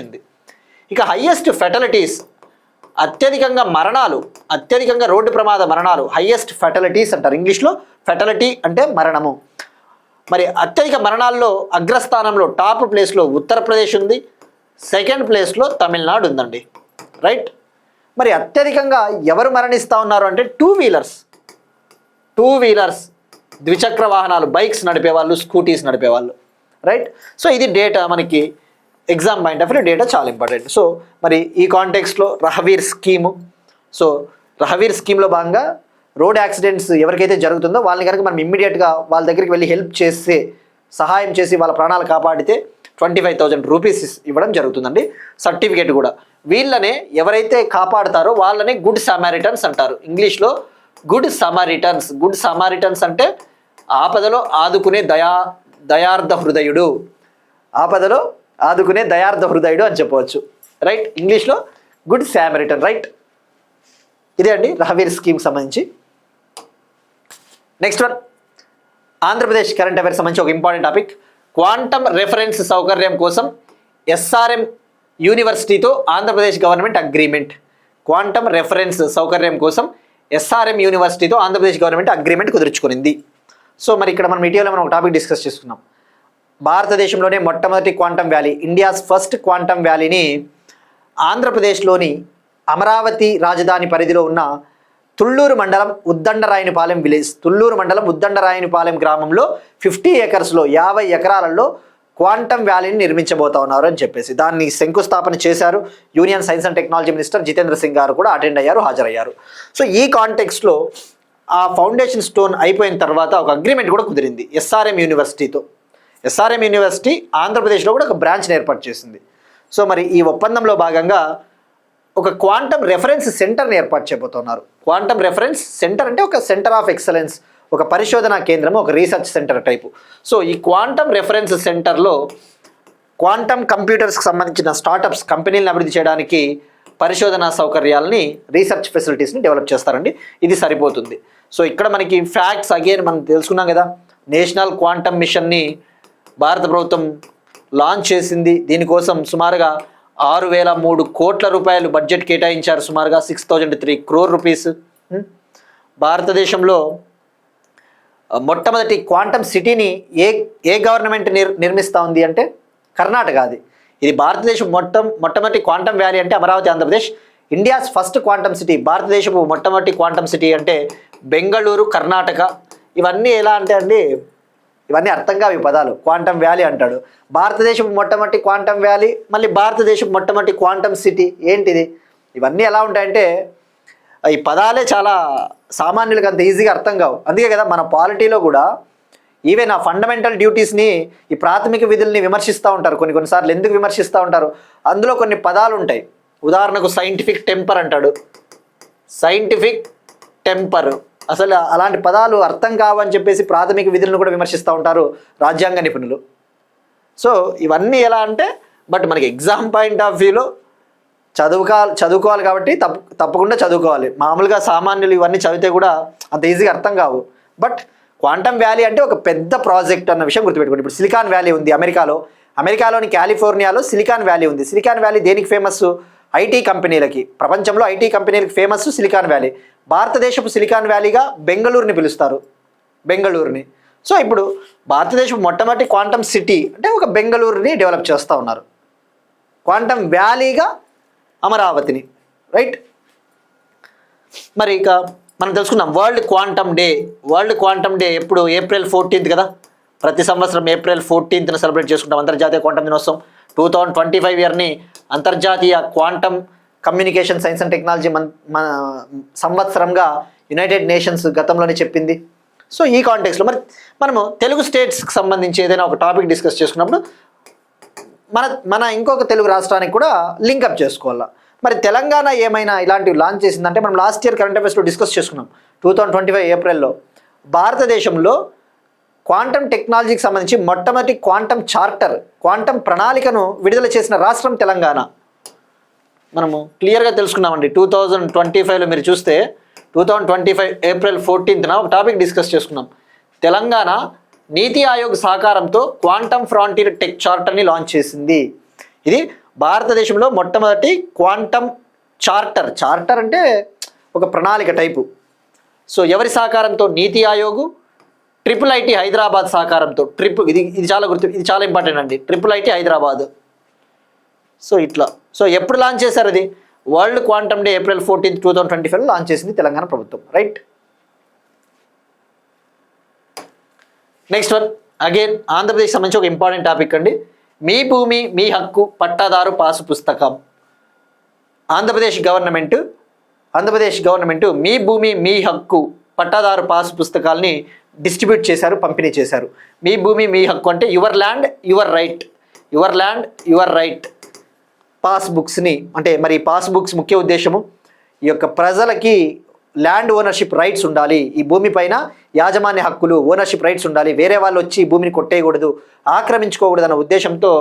ఉంది. ఇక హైయెస్ట్ ఫెటలిటీస్, అత్యధికంగా రోడ్డు ప్రమాద మరణాలు, హైయెస్ట్ ఫెటలిటీస్ అంటారు, ఇంగ్లీష్లో ఫెటలిటీ అంటే మరణము. మరి అత్యధిక మరణాల్లో అగ్రస్థానంలో టాప్ ప్లేస్లో ఉత్తరప్రదేశ్ ఉంది, సెకండ్ ప్లేస్లో తమిళనాడు ఉందండి, రైట్. మరి అత్యధికంగా ఎవరు మరణిస్తూ ఉన్నారు అంటే టూ వీలర్స్, ద్విచక్ర వాహనాలు, బైక్స్ నడిపేవాళ్ళు, స్కూటీస్ నడిపేవాళ్ళు, రైట్. సో ఇది డేటా, మనకి exam point of view data చాలా ఇంపార్టెంట్. సో మరి ఈ కాంటెక్స్ట్లో రహవీర్ స్కీమ్లో భాగంగా రోడ్ యాక్సిడెంట్స్ ఎవరికైతే జరుగుతుందో వాళ్ళని కనుక మనం ఇమ్మీడియట్గా వాళ్ళ దగ్గరికి వెళ్ళి హెల్ప్ చేసి, సహాయం చేసి వాళ్ళ ప్రాణాలు కాపాడితే 25,000 రూపీస్ ఇవ్వడం జరుగుతుందండి. సర్టిఫికేట్ కూడా. వీళ్ళనే ఎవరైతే కాపాడుతారో వాళ్ళని గుడ్ సమారిటన్స్ అంటారు, ఇంగ్లీష్లో గుడ్ సమారిటన్స్ అంటే ఆపదలో ఆదుకునే దయార్థ హృదయుడు, ఆపదలో ఆదుకునే దయార్థ హృదయుడు అని చెప్పవచ్చు, రైట్. ఇంగ్లీష్లో గుడ్ శామరిటన్, రైట్. ఇదే అండి రహవీర్ స్కీమ్కి సంబంధించి. Next one, Andhra Pradesh current affairs సంబంధించి ఒక ఇంపార్టెంట్ టాపిక్. క్వాంటమ్ రెఫరెన్స్ సౌకర్యం కోసం ఎస్ఆర్ఎం యూనివర్సిటీతో Andhra Pradesh government agreement. Quantum reference సౌకర్యం కోసం ఎస్ఆర్ఎం యూనివర్సిటీతో ఆంధ్రప్రదేశ్ గవర్నమెంట్ అగ్రిమెంట్ కుదుర్చుకునింది. సో మరి ఇక్కడ మనం ఇటీవల మనం ఒక టాపిక్ డిస్కస్ చేసుకున్నాం. భారతదేశంలోనే మొట్టమొదటి quantum valley, India's first quantum వ్యాలీని ఆంధ్రప్రదేశ్లోని అమరావతి రాజధాని పరిధిలో ఉన్న తుళ్ళూరు మండలం ఉద్దండరాయనిపాలెం విలేజ్, తుళ్ళూరు మండలం ఉద్దండరాయనిపాలెం గ్రామంలో 50 ఏకర్స్లో 50 ఎకరాలలో క్వాంటమ్ వ్యాలీని నిర్మించబోతా ఉన్నారు అని చెప్పేసి దాన్ని శంకుస్థాపన చేశారు. Union science and technology minister Jitendra Singh గారు కూడా అటెండ్ అయ్యారు, హాజరయ్యారు. సో ఈ కాంటెక్స్ట్లో ఆ ఫౌండేషన్ స్టోన్ అయిపోయిన తర్వాత ఒక అగ్రిమెంట్ కూడా కుదిరింది ఎస్ఆర్ఎం యూనివర్సిటీతో. ఎస్ఆర్ఎం యూనివర్సిటీ ఆంధ్రప్రదేశ్లో కూడా ఒక బ్రాంచ్ని ఏర్పాటు చేసింది. సో మరి ఈ ఒప్పందంలో భాగంగా ఒక క్వాంటమ్ రెఫరెన్స్ సెంటర్ని ఏర్పాటు చేయబోతున్నారు. క్వాంటమ్ రెఫరెన్స్ సెంటర్ అంటే ఒక సెంటర్ ఆఫ్ ఎక్సలెన్స్, ఒక పరిశోధనా కేంద్రము, ఒక రీసెర్చ్ సెంటర్ టైపు. సో ఈ క్వాంటమ్ రెఫరెన్స్ సెంటర్లో క్వాంటమ్ కంప్యూటర్స్కి సంబంధించిన స్టార్టప్స్ కంపెనీలను అభివృద్ధి చేయడానికి పరిశోధనా సౌకర్యాలని, రీసెర్చ్ ఫెసిలిటీస్ని డెవలప్ చేస్తారండి. ఇది సరిపోతుంది. సో ఇక్కడ మనకి ఫ్యాక్ట్స్ అగైన్ మనం తెలుసుకున్నాం కదా, నేషనల్ క్వాంటమ్ మిషన్ని భారత ప్రభుత్వం లాంచ్ చేసింది. దీనికోసం సుమారుగా 6,003 కోట్ల రూపాయలు బడ్జెట్ కేటాయించారు, సుమారుగా 6,003 crore రూపీస్. భారతదేశంలో మొట్టమొదటి క్వాంటమ్ సిటీని ఏ గవర్నమెంట్ నిర్మిస్తూ ఉంది అంటే కర్ణాటక. ఇది భారతదేశం మొట్టమొదటి క్వాంటమ్ వ్యాలీ అంటే Amaravati, Andhra Pradesh. India's first quantum city, భారతదేశపు మొట్టమొదటి క్వాంటమ్ సిటీ అంటే బెంగళూరు, కర్ణాటక. ఇవన్నీ ఎలా అంటే అండి, ఇవన్నీ అర్థం కావు ఈ పదాలు. క్వాంటమ్ వ్యాలీ అంటాడు, భారతదేశం మొట్టమొదటి క్వాంటమ్ వ్యాలీ, మళ్ళీ భారతదేశం మొట్టమొదటి క్వాంటమ్ సిటీ. ఏంటిది? ఇవన్నీ ఎలా ఉంటాయంటే ఈ పదాలే చాలా సామాన్యులకు అంత ఈజీగా అర్థం కావు. అందుకే కదా మన పాలిటీలో కూడా ఈవెన్ ఆ ఫండమెంటల్ డ్యూటీస్ని, ఈ ప్రాథమిక విధుల్ని విమర్శిస్తూ ఉంటారు. కొన్నిసార్లు ఎందుకు విమర్శిస్తూ ఉంటారు, అందులో కొన్ని పదాలు ఉంటాయి. ఉదాహరణకు సైంటిఫిక్ టెంపర్ అంటాడు, సైంటిఫిక్ టెంపర్. అసలు అలాంటి పదాలు అర్థం కావని చెప్పేసి ప్రాథమిక విధులను కూడా విమర్శిస్తూ ఉంటారు రాజ్యాంగ నిపుణులు. సో ఇవన్నీ ఎలా అంటే, బట్ మనకి ఎగ్జామ్ పాయింట్ ఆఫ్ వ్యూలో చదువుకోవాలి కాబట్టి తప్పకుండా చదువుకోవాలి. మామూలుగా సామాన్యులు ఇవన్నీ చదివితే కూడా అంత ఈజీగా అర్థం కావు. బట్ క్వాంటమ్ వ్యాలీ అంటే ఒక పెద్ద ప్రాజెక్ట్ అన్న విషయం గుర్తుపెట్టుకోండి. ఇప్పుడు సిలికాన్ వ్యాలీ ఉంది అమెరికాలోని కాలిఫోర్నియాలో సిలికాన్ వ్యాలీ ఉంది. సిలికాన్ వ్యాలీ దేనికి ఫేమస్? ఐటీ కంపెనీలకి. ప్రపంచంలో ఐటీ కంపెనీలకి ఫేమస్ సిలికాన్ వ్యాలీ. భారతదేశపు సిలికాన్ వ్యాలీగా బెంగళూరుని పిలుస్తారు, బెంగళూరుని. సో ఇప్పుడు భారతదేశం మొట్టమొదటి క్వాంటమ్ సిటీ అంటే ఒక బెంగళూరుని డెవలప్ చేస్తూ ఉన్నారు, క్వాంటమ్ వ్యాలీగా అమరావతిని, రైట్. మరి ఇక మనం తెలుసుకున్నాం వరల్డ్ క్వాంటమ్ డే ఎప్పుడు? April 14th కదా. ప్రతి సంవత్సరం April 14th సెలబ్రేట్ చేసుకుంటాం అంతర్జాతీయ క్వాంటమ్ దినోత్సవం. 2025 ఇయర్ని అంతర్జాతీయ quantum communication science and technology సంవత్సరంగా యునైటెడ్ నేషన్స్ గతంలోనే చెప్పింది. సో ఈ కాంటెక్స్లో మరి మనము తెలుగు స్టేట్స్కి సంబంధించి ఏదైనా ఒక టాపిక్ డిస్కస్ చేసుకున్నప్పుడు మన ఇంకొక తెలుగు రాష్ట్రానికి కూడా లింకప్ చేసుకోవాలా. మరి తెలంగాణ ఏమైనా ఇలాంటివి లాంచ్ చేసిందంటే, మనం లాస్ట్ ఇయర్ కరెంట్ అఫైర్స్లో డిస్కస్ చేసుకున్నాం 2025 ఏప్రిల్లో. భారతదేశంలో క్వాంటమ్ టెక్నాలజీకి సంబంధించి మొట్టమొదటి క్వాంటమ్ చార్టర్, క్వాంటమ్ ప్రణాళికను విడుదల చేసిన రాష్ట్రం తెలంగాణ. మనము క్లియర్గా తెలుసుకున్నామండి. 2025లో మీరు చూస్తే 2025 April 14th ఒక టాపిక్ డిస్కస్ చేసుకున్నాం. తెలంగాణ నీతి ఆయోగ్ సహకారంతో క్వాంటమ్ ఫ్రాంటియర్ టెక్ చార్టర్ని లాంచ్ చేసింది. ఇది భారతదేశంలో మొట్టమొదటి క్వాంటమ్ చార్టర్ అంటే ఒక ప్రణాళిక టైపు. సో ఎవరి సహకారంతో? నీతి ఆయోగ్, IIIT హైదరాబాద్ సహకారంతో. ఇది చాలా ఇంపార్టెంట్ అండి, IIIT హైదరాబాద్. సో ఇట్లా. సో ఎప్పుడు లాంచ్ చేశారు? అది world quantum day April 14th 2025 launch చేసింది తెలంగాణ ప్రభుత్వం, right. Next one again Andhra Pradesh సంబంధించి ఒక ఇంపార్టెంట్ టాపిక్ అండి. మీ భూమి మీ హక్కు పట్టాదారు పాసు పుస్తకం. ఆంధ్రప్రదేశ్ గవర్నమెంట్ మీ భూమి మీ హక్కు పట్టాదారు పాసు పుస్తకాలని డిస్ట్రిబ్యూట్ చేశారు, పంపిణీ చేశారు. మీ భూమి మీ హక్కు అంటే యువర్ ల్యాండ్ యువర్ రైట్ పాస్బుక్స్ని. అంటే మరి పాస్బుక్స్ ముఖ్య ఉద్దేశము ఈ యొక్క ప్రజలకి ల్యాండ్ ఓనర్షిప్ రైట్స్ ఉండాలి, ఈ భూమి పైన యాజమాన్య హక్కులు, ఓనర్షిప్ రైట్స్ ఉండాలి, వేరే వాళ్ళు వచ్చి ఈ భూమిని కొట్టేయకూడదు, ఆక్రమించుకోకూడదు అన్న ఉద్దేశంతో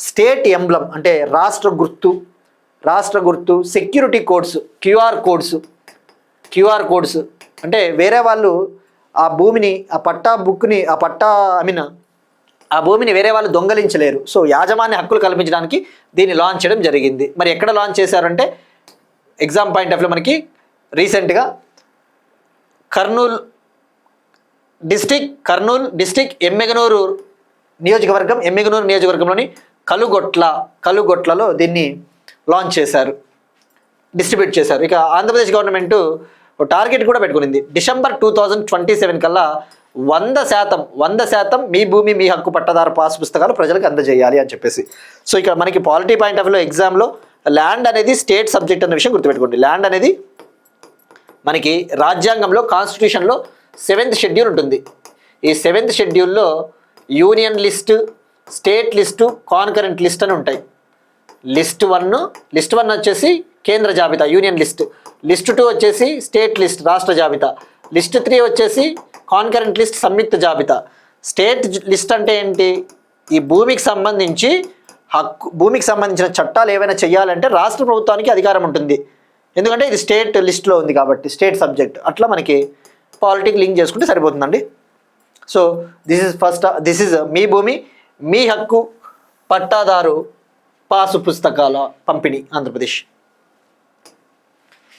స్టేట్ ఎంబ్లం అంటే రాష్ట్ర గుర్తు, సెక్యూరిటీ కోడ్స్, క్యూఆర్ కోడ్స్ అంటే వేరే వాళ్ళు ఆ భూమిని ఆ భూమిని వేరే వాళ్ళు దొంగలించలేరు. సో యాజమాన్య హక్కులు కల్పించడానికి దీన్ని లాంచ్ చేయడం జరిగింది. మరి ఎక్కడ లాంచ్ చేశారంటే ఎగ్జామ్ పాయింట్ ఆఫ్ వ్యూ మనకి రీసెంట్గా కర్నూలు డిస్టిక్ ఎమ్మిగనూరు నియోజకవర్గంలోని కలుగొట్లలో దీన్ని లాంచ్ చేశారు, డిస్ట్రిబ్యూట్ చేశారు. ఇక ఆంధ్రప్రదేశ్ గవర్నమెంట్ టార్గెట్ కూడా పెట్టుకునింది, డిసెంబర్ 2027 కల్లా 100% మీ భూమి మీ హక్కు పట్టదారు పాస్ పుస్తకాలు ప్రజలకు అందజేయాలి అని చెప్పేసి. సో ఇక మనకి పాలిటీ పాయింట్ ఆఫ్ వ్యూలో ఎగ్జామ్లో ల్యాండ్ అనేది స్టేట్ సబ్జెక్ట్ అన్న విషయం గుర్తుపెట్టుకోండి. ల్యాండ్ అనేది మనకి రాజ్యాంగంలో కాన్స్టిట్యూషన్లో 7th షెడ్యూల్ ఉంటుంది. ఈ 7th షెడ్యూల్లో union list, state list, concurrent list అని ఉంటాయి. లిస్ట్ వన్ వచ్చేసి కేంద్ర జాబితా యూనియన్ లిస్ట్, లిస్ట్ 2 వచ్చేసి స్టేట్ లిస్ట్ రాష్ట్ర జాబితా, లిస్ట్ 3 వచ్చేసి కాన్కరెంట్ లిస్ట్ సంయుక్త జాబితా. స్టేట్ లిస్ట్ అంటే ఏంటి? ఈ భూమికి సంబంధించిన చట్టాలు ఏవైనా చేయాలంటే రాష్ట్ర ప్రభుత్వానికి అధికారం ఉంటుంది, ఎందుకంటే ఇది స్టేట్ లిస్ట్లో ఉంది కాబట్టి, స్టేట్ సబ్జెక్ట్. అట్లా మనకి పాలిటిక్ లింక్ చేసుకుంటే సరిపోతుందండి. సో దిస్ ఇస్ మీ భూమి మీ హక్కు పట్టాదారు పాసు పుస్తకాల పంపిణీ ఆంధ్రప్రదేశ్.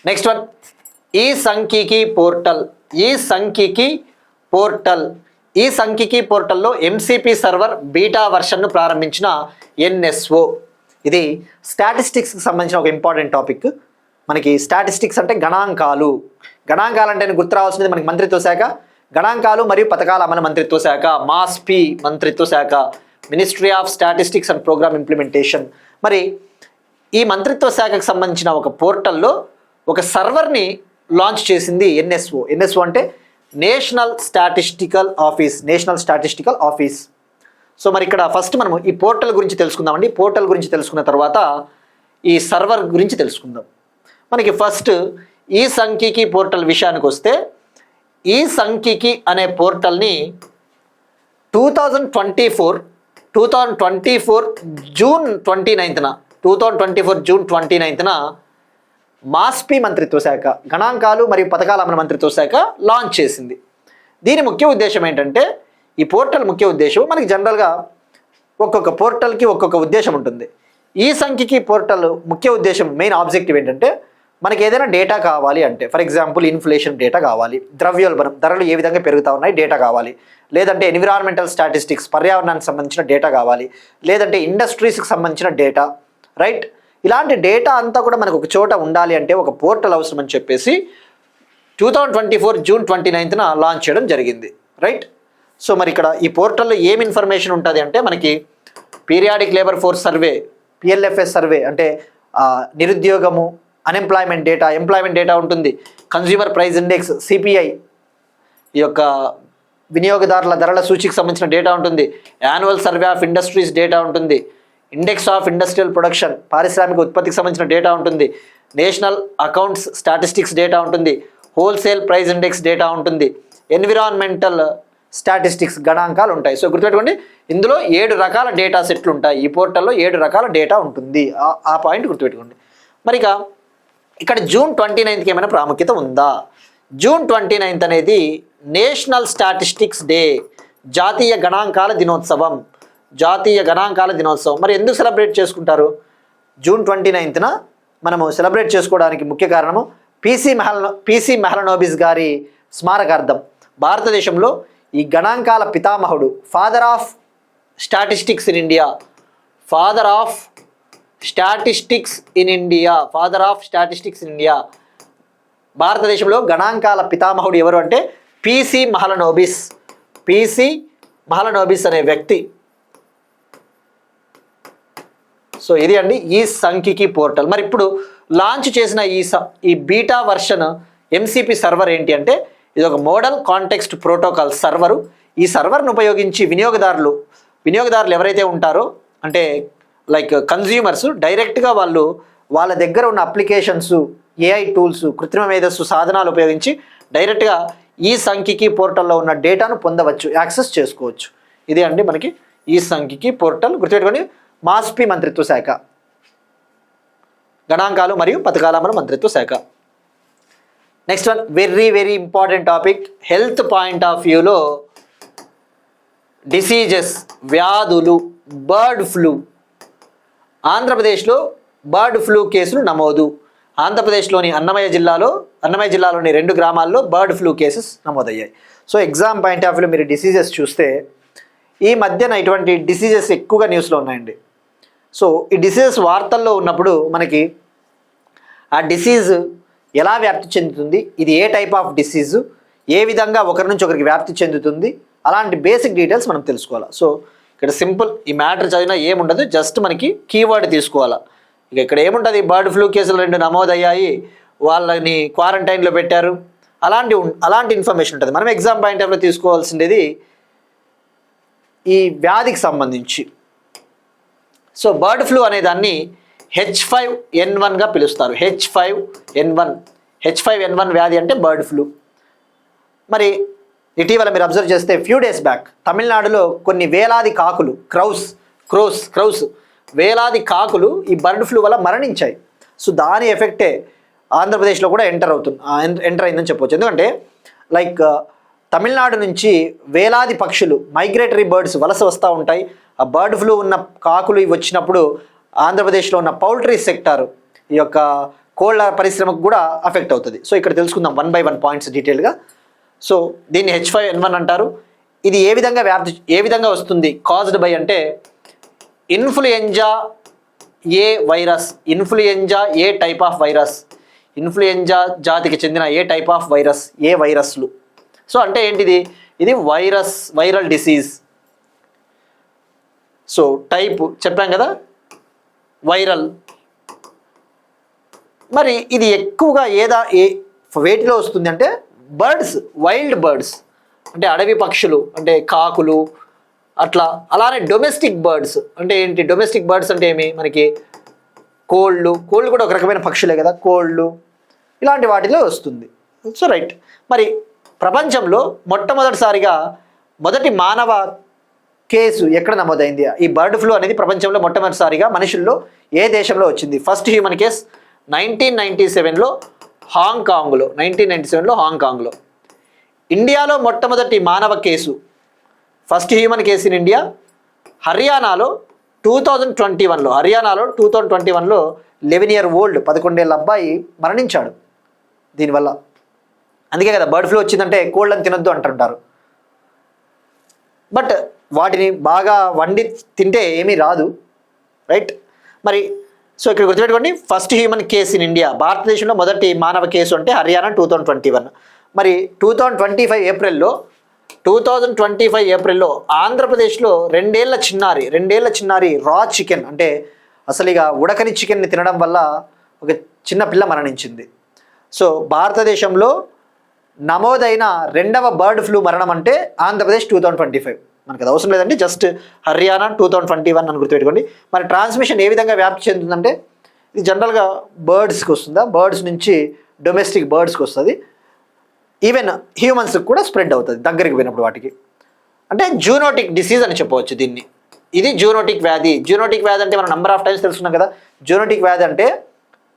నెక్స్ట్ వన్ ఈ సంఖ్యకి పోర్టల్లో ఎంసీపీ సర్వర్ బీటా వర్షన్ను ప్రారంభించిన ఎన్ఎస్ఓ. ఇది స్టాటిస్టిక్స్కి సంబంధించిన ఒక ఇంపార్టెంట్ టాపిక్. మనకి స్టాటిస్టిక్స్ అంటే గణాంకాలు అంటే గుర్తు రావాల్సింది మనకి మంత్రిత్వ శాఖ, గణాంకాలు మరియు పథకాల అమలు మంత్రిత్వ శాఖ, మాస్పీ మంత్రిత్వ శాఖ, ministry of statistics and programme implementation. మరి ఈ మంత్రిత్వ శాఖకు సంబంధించిన ఒక పోర్టల్లో ఒక సర్వర్ని లాంచ్ చేసింది ఎన్ఎస్ఓ అంటే నేషనల్ స్టాటిస్టికల్ ఆఫీస్. సో మరి ఇక్కడ ఫస్ట్ మనం ఈ పోర్టల్ గురించి తెలుసుకుందామండి. పోర్టల్ గురించి తెలుసుకున్న తర్వాత ఈ సర్వర్ గురించి తెలుసుకుందాం. మనకి ఫస్ట్ ఈ సంఖ్యకి పోర్టల్ విషయానికి వస్తే, ఈ సంఖ్యకి అనే పోర్టల్ని 2024 జూన్ 29న మాస్పీ మంత్రిత్వ శాఖ, గణాంకాలు మరియు పథకాల అమలు మంత్రిత్వ శాఖ లాంచ్ చేసింది. దీని ముఖ్య ఉద్దేశం ఏంటంటే, ఈ పోర్టల్ ముఖ్య ఉద్దేశం మనకి జనరల్గా ఒక్కొక్క పోర్టల్కి ఒక్కొక్క ఉద్దేశం ఉంటుంది. ఈ సంఖ్యకి పోర్టల్ ముఖ్య ఉద్దేశం, మెయిన్ ఆబ్జెక్టివ్ ఏంటంటే, మనకి ఏదైనా డేటా కావాలి అంటే, ఫర్ ఎగ్జాంపుల్ ఇన్ఫ్లేషన్ డేటా కావాలి, ద్రవ్యోల్బణం ధరలు ఏ విధంగా పెరుగుతూ ఉన్నాయి డేటా కావాలి, లేదంటే ఎన్విరాన్మెంటల్ స్టాటిస్టిక్స్ పర్యావరణానికి సంబంధించిన డేటా కావాలి, లేదంటే ఇండస్ట్రీస్కి సంబంధించిన డేటా, రైట్? ఇలాంటి డేటా అంతా కూడా మనకు ఒక చోట ఉండాలి అంటే ఒక పోర్టల్ అవసరం అని చెప్పేసి 2024 జూన్ 29న లాంచ్ చేయడం జరిగింది, రైట్? సో మరి ఇక్కడ ఈ పోర్టల్లో ఏం ఇన్ఫర్మేషన్ ఉంటుంది అంటే, మనకి periodic labour force survey, PLFS survey అంటే నిరుద్యోగము, అన్ఎంప్లాయ్మెంట్ డేటా, ఎంప్లాయ్మెంట్ డేటా ఉంటుంది, కన్జ్యూమర్ ప్రైస్ ఇండెక్స్ సిపిఐ, ఈ యొక్క వినియోగదారుల ధరల సూచికి సంబంధించిన డేటా ఉంటుంది, annual survey of industries data ఉంటుంది, ఇండెక్స్ ఆఫ్ ఇండస్ట్రియల్ ప్రొడక్షన్ పారిశ్రామిక ఉత్పత్తికి సంబంధించిన డేటా ఉంటుంది, నేషనల్ అకౌంట్స్ స్టాటిస్టిక్స్ డేటా ఉంటుంది, హోల్సేల్ ప్రైస్ ఇండెక్స్ డేటా ఉంటుంది, ఎన్విరాన్మెంటల్ స్టాటిస్టిక్స్ గణాంకాలు ఉంటాయి. సో గుర్తుపెట్టుకోండి, ఇందులో 7 రకాల డేటా సెట్లు ఉంటాయి. ఈ పోర్టల్లో 7 రకాల డేటా ఉంటుంది. ఆ పాయింట్ గుర్తుపెట్టుకోండి. మరి ఇక్కడ జూన్ 29కి ఏమైనా ప్రాముఖ్యత ఉందా? జూన్ 29 అనేది నేషనల్ స్టాటిస్టిక్స్ డే, జాతీయ గణాంకాల దినోత్సవం. మరి ఎందుకు సెలబ్రేట్ చేసుకుంటారు? జూన్ 29న మనము సెలబ్రేట్ చేసుకోవడానికి ముఖ్య కారణము పీసీ మెహలనోబిస్ గారి స్మారకార్థం. భారతదేశంలో ఈ గణాంకాల పితామహుడు, father of statistics in India, భారతదేశంలో గణాంకాల పితామహుడు ఎవరు అంటే పీసీ మెహలనోబిస్ అనే వ్యక్తి. సో ఇది అండి ఈ సంఖ్యకి పోర్టల్. మరి ఇప్పుడు లాంచ్ చేసిన ఈ బీటా వర్షన్ ఎంసీపీ సర్వర్ ఏంటి అంటే, ఇది ఒక మోడల్ కాంటెక్స్ట్ ప్రోటోకాల్ సర్వరు. ఈ సర్వర్ను ఉపయోగించి వినియోగదారులు ఎవరైతే ఉంటారో అంటే లైక్ కన్జ్యూమర్స్ డైరెక్ట్గా వాళ్ళ దగ్గర ఉన్న అప్లికేషన్స్, ఏఐ టూల్స్, కృత్రిమ మేధస్సు సాధనాలు ఉపయోగించి డైరెక్ట్గా ఈ సంఖ్యకి పోర్టల్లో ఉన్న డేటాను పొందవచ్చు, యాక్సెస్ చేసుకోవచ్చు. ఇది అండి మనకి ఈ సంఖ్యకి పోర్టల్. గుర్తుపెట్టుకొని మాస్పి మంత్రిత్వ శాఖ, గణాంకాలు మరియు పథకాల అమలు మంత్రిత్వ శాఖ. Next one very very important topic. Health point of వ్యూలో డిసీజెస్, వ్యాధులు, బర్డ్ ఫ్లూ. ఆంధ్రప్రదేశ్లో బర్డ్ ఫ్లూ కేసులు నమోదు. ఆంధ్రప్రదేశ్లోని అన్నమయ్య జిల్లాలోని 2 గ్రామాల్లో బర్డ్ ఫ్లూ కేసెస్ నమోదయ్యాయి. సో ఎగ్జామ్ పాయింట్ ఆఫ్ వ్యూలో మీరు డిసీజెస్ చూస్తే ఈ మధ్యన ఇటువంటి డిసీజెస్ ఎక్కువగా న్యూస్లో ఉన్నాయండి. సో ఈ డిసీజెస్ వార్తల్లో ఉన్నప్పుడు మనకి ఆ డిసీజ్ ఎలా వ్యాప్తి చెందుతుంది, ఇది ఏ టైప్ ఆఫ్ డిసీజు, ఏ విధంగా ఒకరి నుంచి ఒకరికి వ్యాప్తి చెందుతుంది, అలాంటి బేసిక్ డీటెయిల్స్ మనం తెలుసుకోవాలి. సో ఇక్కడ సింపుల్, ఈ మ్యాటర్ చదివినా ఏముండదు, జస్ట్ మనకి కీవర్డ్ తీసుకోవాలా. ఇక ఇక్కడ ఏముంటుంది, బర్డ్ ఫ్లూ కేసులు 2 నమోదయ్యాయి, వాళ్ళని క్వారంటైన్లో పెట్టారు, అలాంటి ఇన్ఫర్మేషన్ ఉంటుంది. మనం ఎగ్జామ్ పాయింట్ ఆఫ్ వ్యూలో తీసుకోవాల్సింది ఈ వ్యాధికి సంబంధించి. సో బర్డ్ ఫ్లూ అనే దాన్ని H5N1గా పిలుస్తారు. H5N1 వ్యాధి అంటే బర్డ్ ఫ్లూ. మరి ఇటీవల మీరు అబ్జర్వ్ చేస్తే ఫ్యూ డేస్ బ్యాక్ తమిళనాడులో కొన్ని వేలాది కాకులు, క్రౌస్ వేలాది కాకులు ఈ బర్డ్ ఫ్లూ వల్ల మరణించాయి. సో దాని ఎఫెక్టే ఆంధ్రప్రదేశ్లో కూడా ఎంటర్ అయిందని చెప్పవచ్చు. ఎందుకంటే లైక్ తమిళనాడు నుంచి వేలాది పక్షులు, మైగ్రేటరీ బర్డ్స్ వలస వస్తూ ఉంటాయి. ఆ బర్డ్ ఫ్లూ ఉన్న కాకులు ఇవి వచ్చినప్పుడు ఆంధ్రప్రదేశ్లో ఉన్న పౌల్ట్రీ సెక్టార్, ఈ యొక్క కోళ్ళ పరిశ్రమకు కూడా అఫెక్ట్ అవుతుంది. సో ఇక్కడ తెలుసుకుందాం 1 by 1 పాయింట్స్ డీటెయిల్గా. సో దీన్ని H5N1 అంటారు. ఇది ఏ విధంగా వస్తుంది, కాజ్డ్ బై అంటే influenza A virus, influenza A type of virus, influenza జాతికి చెందిన ఏ టైప్ ఆఫ్ వైరస్, ఏ వైరస్లు. సో అంటే ఏంటిది, ఇది వైరల్ డిసీజ్. సో టైప్ చెప్పాం కదా, వైరల్. మరి ఇది ఎక్కువగా వేటిలో వస్తుంది అంటే వైల్డ్ బర్డ్స్ అంటే అడవి పక్షులు, అంటే కాకులు అలానే డొమెస్టిక్ బర్డ్స్ అంటే ఏంటి, డొమెస్టిక్ బర్డ్స్ అంటే ఏమి, మనకి కోళ్ళు కూడా ఒక రకమైన పక్షులే కదా, కోళ్ళు, ఇలాంటి వాటిలో వస్తుంది. So right. మరి ప్రపంచంలో మొట్టమొదటిసారిగా మొదటి మానవ కేసు ఎక్కడ నమోదైంది, ఈ బర్డ్ ఫ్లూ అనేది ప్రపంచంలో మొట్టమొదటిసారిగా మనుషుల్లో ఏ దేశంలో వచ్చింది? ఫస్ట్ హ్యూమన్ కేస్ 1997లో హాంకాంగ్లో. ఇండియాలో మొట్టమొదటి మానవ కేసు, first human case in India హర్యానాలో 2021లో 11 year old 11 ఏళ్ళ అబ్బాయి మరణించాడు దీనివల్ల. అందుకే కదా బర్డ్ ఫ్లూ వచ్చిందంటే కోళ్ళని తినొద్దు అంటుంటారు. బట్ వాటిని బాగా వండి తింటే ఏమీ రాదు, రైట్? మరి సో ఇక్కడ గుర్తుపెట్టుకోండి, first human case in India, భారతదేశంలో మొదటి మానవ కేసు అంటే హర్యానా 2021. మరి 2025 ఏప్రిల్లో ఆంధ్రప్రదేశ్లో 2 ఏళ్ల చిన్నారి రా చికెన్ అంటే అసలు ఇక ఉడకని చికెన్ని తినడం వల్ల ఒక చిన్న పిల్ల మరణించింది. సో భారతదేశంలో నమోదైన 2వ బర్డ్ ఫ్లూ మరణం అంటే ఆంధ్రప్రదేశ్ 2025. మనకు అది అవసరం లేదండి, జస్ట్ హర్యానా 2021 అని గుర్తుపెట్టుకోండి. మరి ట్రాన్స్మిషన్ ఏ విధంగా వ్యాప్తి చెందుతుందంటే ఇది జనరల్గా బర్డ్స్కి వస్తుందా, బర్డ్స్ నుంచి డొమెస్టిక్ బర్డ్స్కి వస్తుంది, ఈవెన్ హ్యూమన్స్కి కూడా స్ప్రెడ్ అవుతుంది దగ్గరికి పోయినప్పుడు వాటికి. అంటే జూనోటిక్ డిసీజ్ అని చెప్పవచ్చు దీన్ని. ఇది జూనోటిక్ వ్యాధి. జూనోటిక్ వ్యాధి అంటే మనం నెంబర్ ఆఫ్ టైమ్స్ తెలుసుకున్నాం కదా. జూనోటిక్ వ్యాధి అంటే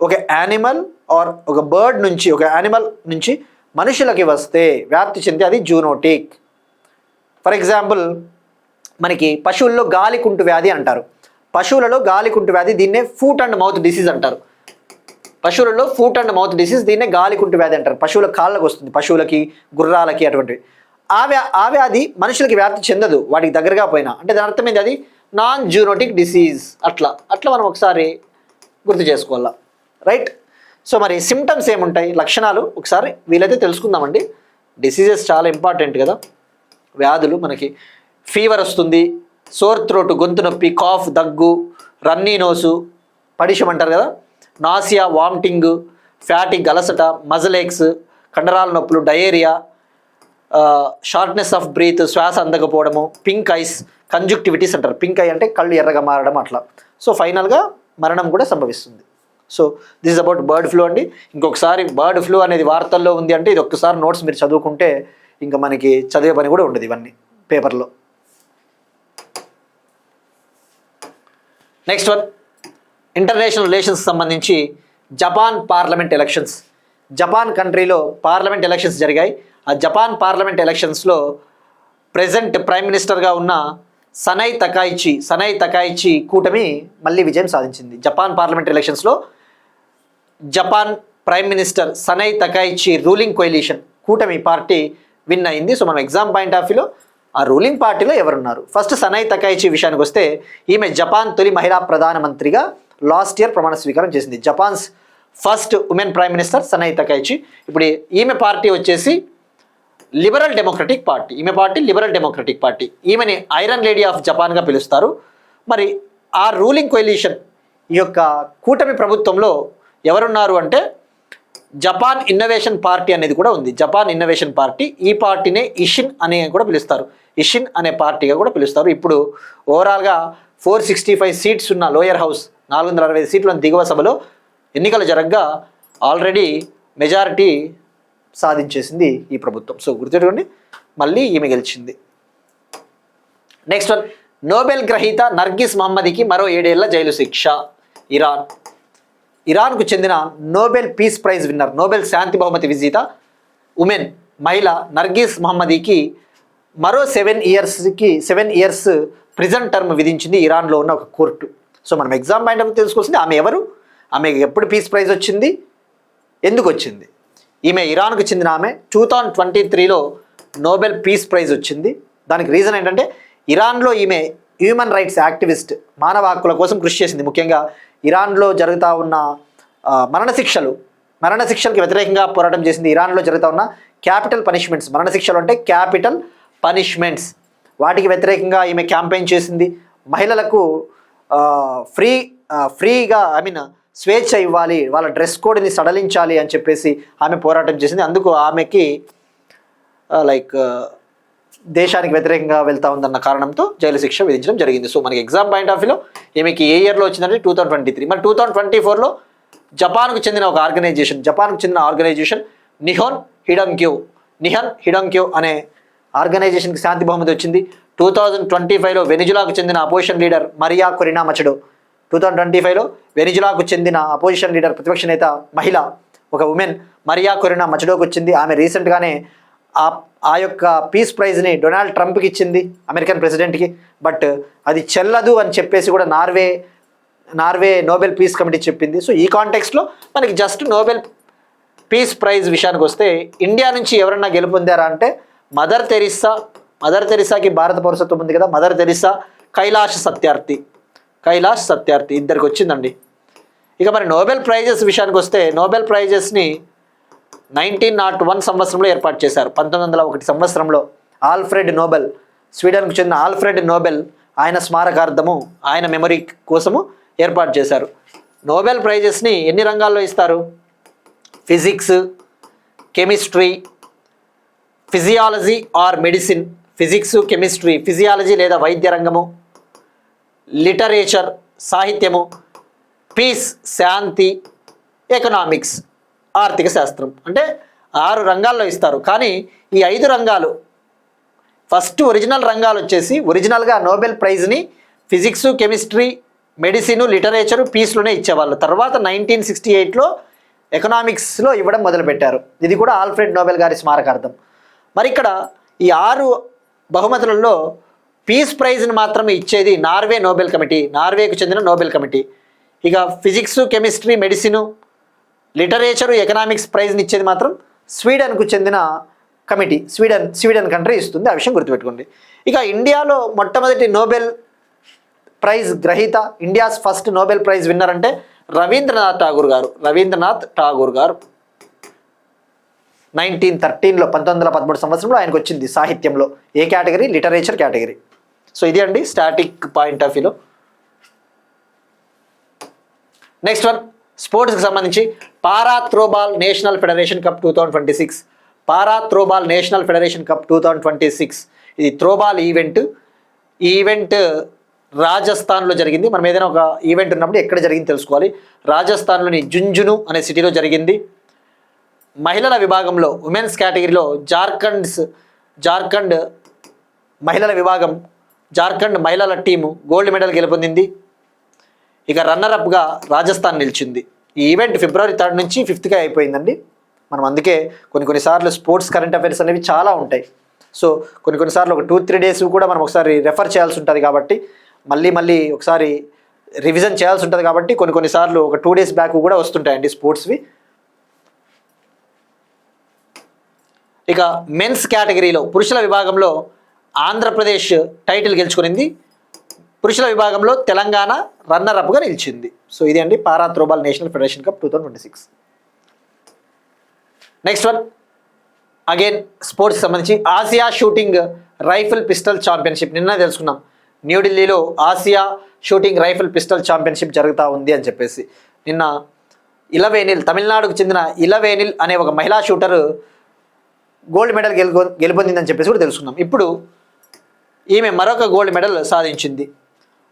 ఒక యానిమల్ ఆర్ ఒక బర్డ్ నుంచి, ఒక యానిమల్ నుంచి మనుషులకి వస్తే వ్యాప్తి చెంది అది జూనోటిక్. ఫర్ ఎగ్జాంపుల్ మనకి పశువుల్లో గాలికుంటు వ్యాధి అంటారు. పశువులలో గాలికుంటు వ్యాధి, దీన్నే ఫూట్ అండ్ మౌత్ డిసీజ్ అంటారు. పశువులలో ఫూట్ అండ్ మౌత్ డిసీజ్, దీన్నే గాలికుంటు వ్యాధి అంటారు. పశువుల కాళ్ళకు వస్తుంది, పశువులకి, గుర్రాలకి, అటువంటివి. ఆ వ్యాధి మనుషులకి వ్యాప్తి చెందదు వాటికి దగ్గరగా పోయినా. అంటే దాని అర్థం ఏంటి, అది నాన్ జూనోటిక్ డిసీజ్. అట్లా మనం ఒకసారి గుర్తు చేసుకోవాలా, రైట్? సో మరి సిమ్టమ్స్ ఏముంటాయి, లక్షణాలు ఒకసారి వీలైతే తెలుసుకుందామండి. డిసీజెస్ చాలా ఇంపార్టెంట్ కదా. వ్యాధులు మనకి ఫీవర్ వస్తుంది, సోర్ థ్రోట్ గొంతు నొప్పి, కాఫ్, దగ్గు, రన్నీ నోసు, పడిషం అంటారు కదా, నాసియా, వామిటింగ్, ఫ్యాటిక్, అలసట, మజిల్ ఏక్స్, కండరాల నొప్పులు, డయేరియా, షార్ట్నెస్ ఆఫ్ బ్రీత్, శ్వాస అందకపోవడము, పింక్ ఐస్, కంజుక్టివిటీస్ అంటారు. పింక్ ఐ అంటే కళ్ళు ఎర్రగా మారడం అట్లా. సో ఫైనల్గా మరణం కూడా సంభవిస్తుంది. So this is about bird flu అండి. ఇంకొకసారి బర్డ్ ఫ్లూ అనేది వార్తల్లో ఉంది అంటే ఇది ఒక్కసారి నోట్స్ మీరు చదువుకుంటే ఇంకా మనకి చదివే పని కూడా ఉండదు ఇవన్నీ పేపర్లో. నెక్స్ట్ వన్, ఇంటర్నేషనల్ రిలేషన్స్ సంబంధించి జపాన్ పార్లమెంట్ ఎలక్షన్స్. జపాన్ కంట్రీలో పార్లమెంట్ ఎలక్షన్స్ జరిగాయి. ఆ జపాన్ పార్లమెంట్ ఎలక్షన్స్లో ప్రెజెంట్ ప్రైమ్ మినిస్టర్గా ఉన్న సనై తకాయిచి కూటమి మళ్ళీ విజయం సాధించింది. జపాన్ పార్లమెంట్ ఎలక్షన్స్లో Japan prime minister Sanae Takaichi ruling coalition కూటమి పార్టీ విన్ అయింది. సో మనం ఎగ్జామ్ పాయింట్ ఆఫ్ వ్యూలో ఆ రూలింగ్ పార్టీలో ఎవరున్నారు? ఫస్ట్ సనై తకాయిచి విషయానికి వస్తే ఈమె జపాన్ తొలి మహిళా ప్రధానమంత్రిగా లాస్ట్ ఇయర్ ప్రమాణ స్వీకారం చేసింది. Japan's first woman prime minister Sanae Takaichi. ఇప్పుడు ఈమె పార్టీ వచ్చేసి లిబరల్ డెమోక్రటిక్ పార్టీ. ఈమె పార్టీ లిబరల్ డెమోక్రటిక్ పార్టీ. ఈమెని ఐరన్ లేడీ ఆఫ్ జపాన్గా పిలుస్తారు. మరి ఆ రూలింగ్ కోయలిషన్ ఈ యొక్క కూటమి ప్రభుత్వంలో ఎవరున్నారు అంటే జపాన్ ఇన్నోవేషన్ పార్టీ అనేది కూడా ఉంది. జపాన్ ఇన్నోవేషన్ పార్టీ, ఈ పార్టీనే ఇషిన్ అని కూడా పిలుస్తారు. ఇషిన్ అనే పార్టీగా కూడా పిలుస్తారు. ఇప్పుడు ఓవరాల్గా 465 సీట్స్ ఉన్న లోయర్ హౌస్ 465 సీట్ల దిగువ సభలో ఎన్నికలు జరగగా ఆల్రెడీ మెజారిటీ సాధించేసింది ఈ ప్రభుత్వం. సో గుర్తుపెట్టుకోండి, మళ్ళీ ఈమె గెలిచింది. నెక్స్ట్ వన్, నోబెల్ గ్రహీత నర్గిస్ మహమ్మదీకి మరో 7 ఏళ్ల జైలు శిక్ష. ఇరాన్కు చెందిన Nobel peace prize winner, Nobel శాంతి బహుమతి విజేత ఉమెన్ మహిళ నర్గిస్ మహమ్మదీకి మరో 7 ఇయర్స్ ప్రిజన్ టర్మ్ విధించింది ఇరాన్లో ఉన్న ఒక కోర్టు. సో మనం ఎగ్జామ్ పాయింట్ ఆఫ్ తెలుసుకోవాల్సింది ఆమె ఎవరు, ఆమెకు ఎప్పుడు పీస్ ప్రైజ్ వచ్చింది, ఎందుకు వచ్చింది. ఈమె ఇరాన్కు చెందిన ఆమె. 2023లో నోబెల్ పీస్ ప్రైజ్ వచ్చింది. దానికి రీజన్ ఏంటంటే ఇరాన్లో ఈమె హ్యూమన్ రైట్స్ యాక్టివిస్ట్, మానవ హక్కుల కోసం కృషి చేసింది. ముఖ్యంగా ఇరాన్లో జరుగుతూ ఉన్న మరణశిక్షలకి వ్యతిరేకంగా పోరాటం చేసింది. ఇరాన్లో జరుగుతూ ఉన్న క్యాపిటల్ పనిష్మెంట్స్, మరణశిక్షలు అంటే క్యాపిటల్ పనిష్మెంట్స్, వాటికి వ్యతిరేకంగా ఈమె క్యాంపెయిన్ చేసింది. మహిళలకు ఫ్రీగా స్వేచ్ఛ ఇవ్వాలి, వాళ్ళ డ్రెస్ కోడ్ని సడలించాలి అని చెప్పేసి ఆమె పోరాటం చేసింది. అందుకు ఆమెకి దేశానికి వ్యతిరేకంగా వెళ్తా ఉందన్న కారణంతో జైలు శిక్ష విధించడం జరిగింది. సో మనకి ఎగ్జామ్ పాయింట్ ఆఫ్ వ్యూలో ఈమెకి ఏ ఇయర్లో వచ్చిందంటే 2023. మరి 2024లో జపాన్కు చెందిన ఆర్గనైజేషన్ నిహాన్ హిడంగ్క్యో అనే ఆర్గనైజేషన్కి శాంతి బహుమతి వచ్చింది. 2025లో వెనిజులాకు చెందిన అపోజిషన్ లీడర్ మరియా కొరినా మచడో, 2025లో వెనిజులాకు చెందిన అపోజిషన్ లీడర్ ప్రతిపక్ష నేత మహిళ ఒక ఉమెన్ మరియా కొరినా మచడోకి వచ్చింది. ఆమె రీసెంట్గానే ఆ యొక్క పీస్ ప్రైజ్ని డొనాల్డ్ ట్రంప్కి ఇచ్చింది, అమెరికన్ ప్రెసిడెంట్కి. బట్ అది చెల్లదు అని చెప్పేసి కూడా నార్వే నోబెల్ పీస్ కమిటీ చెప్పింది. సో ఈ కాంటెక్స్ట్లో మనకి జస్ట్ నోబెల్ పీస్ ప్రైజ్ విషయానికి వస్తే ఇండియా నుంచి ఎవరన్నా గెలుపొందారా అంటే మదర్ తెరిసాకి భారత పౌరసత్వం ఉంది కదా, మదర్ తెరిసా, కైలాష్ సత్యార్థి ఇద్దరికి వచ్చిందండి. ఇక మరి నోబెల్ ప్రైజెస్ విషయానికి వస్తే నోబెల్ ప్రైజెస్ని 1901 సంవత్సరంలో ఏర్పాటు చేశారు. 1901 సంవత్సరంలో ఆల్ఫ్రెడ్ నోబెల్, స్వీడన్కు చెందిన ఆల్ఫ్రెడ్ నోబెల్ ఆయన స్మారకార్థము, ఆయన మెమరీ కోసము ఏర్పాటు చేశారు. నోబెల్ ప్రైజెస్ని ఎన్ని రంగాల్లో ఇస్తారు? Physics, chemistry, physiology are medicine, physics, chemistry, physiology లేదా వైద్య రంగము, లిటరేచర్ సాహిత్యము, పీస్ శాంతి, ఎకనామిక్స్ ఆర్థిక శాస్త్రం. అంటే 6 రంగాల్లో ఇస్తారు. కానీ ఈ 5 రంగాలు ఫస్ట్ ఒరిజినల్ రంగాలు వచ్చేసి ఒరిజినల్గా నోబెల్ ప్రైజ్ని ఫిజిక్స్, కెమిస్ట్రీ, మెడిసిన్, లిటరేచరు, పీస్లోనే ఇచ్చేవాళ్ళు. తర్వాత 1968లో ఎకనామిక్స్లో ఇవ్వడం మొదలుపెట్టారు. ఇది కూడా ఆల్ఫ్రెడ్ నోబెల్ గారి స్మారకార్థం. మరి ఇక్కడ ఈ 6 బహుమతులలో పీస్ ప్రైజ్ని మాత్రమే ఇచ్చేది నార్వే నోబెల్ కమిటీ, నార్వేకు చెందిన నోబెల్ కమిటీ. ఇక physics, chemistry, medicine, literature, economics ప్రైజ్ని ఇచ్చేది మాత్రం స్వీడన్కు చెందిన కమిటీ, స్వీడన్ కంట్రీ ఇస్తుంది. ఆ విషయం గుర్తుపెట్టుకోండి. ఇక ఇండియాలో మొట్టమొదటి నోబెల్ ప్రైజ్ గ్రహీత, India's first Nobel prize winner అంటే రవీంద్రనాథ్ ఠాగూర్ గారు 1913లో 1913 సంవత్సరంలో ఆయనకు వచ్చింది సాహిత్యంలో. ఏ కేటగిరీ? Literature category. సో ఇది అండి స్టాటిక్ పాయింట్ ఆఫ్ వ్యూలో. నెక్స్ట్ వన్, స్పోర్ట్స్కి సంబంధించి పారా త్రోబాల్ నేషనల్ ఫెడరేషన్ కప్ 2026. పారా త్రోబాల్ నేషనల్ ఫెడరేషన్ కప్ 2026 ఇది త్రోబాల్ ఈవెంట్. ఈ ఈవెంట్ రాజస్థాన్లో జరిగింది. మనం ఏదైనా ఒక ఈవెంట్ ఉన్నప్పుడు ఎక్కడ జరిగింది తెలుసుకోవాలి. రాజస్థాన్లోని జుంజును అనే సిటీలో జరిగింది. మహిళల విభాగంలో ఉమెన్స్ కేటగిరీలో జార్ఖండ్ మహిళల విభాగం, జార్ఖండ్ మహిళల టీము గోల్డ్ మెడల్ గెలుపొందింది. ఇక రన్నరప్గా రాజస్థాన్ నిలిచింది. ఈ ఈవెంట్ ఫిబ్రవరి 3 నుంచి 5కి అయిపోయిందండి. మనం అందుకే కొన్నిసార్లు స్పోర్ట్స్ కరెంట్ అఫైర్స్ అనేవి చాలా ఉంటాయి. సో కొన్నిసార్లు ఒక 2-3 డేస్ కూడా మనం ఒకసారి రెఫర్ చేయాల్సి ఉంటుంది కాబట్టి మళ్ళీ ఒకసారి రివిజన్ చేయాల్సి ఉంటుంది కాబట్టి కొన్నిసార్లు ఒక 2 డేస్ బ్యాక్ కూడా వస్తుంటాయండి స్పోర్ట్స్వి. ఇక మెన్స్ కేటగిరీలో పురుషుల విభాగంలో ఆంధ్రప్రదేశ్ టైటిల్ గెలుచుకునింది. పురుషుల విభాగంలో తెలంగాణ రన్నరప్గా నిలిచింది. సో ఇది అండి para throwball national federation cup 2026. Next one again sports సంబంధించి Asia shooting rifle pistol championship. నిన్న తెలుసుకున్నాం న్యూఢిల్లీలో Asia shooting rifle pistol championship జరుగుతూ ఉంది అని చెప్పేసి. నిన్న ఇలవేనిల్, తమిళనాడుకు చెందిన ఇలవేనిల్ అనే ఒక మహిళా షూటర్ గోల్డ్ మెడల్ గెలుపొందిందని చెప్పేసి కూడా తెలుసుకున్నాం. ఇప్పుడు ఈమె మరొక గోల్డ్ మెడల్ సాధించింది.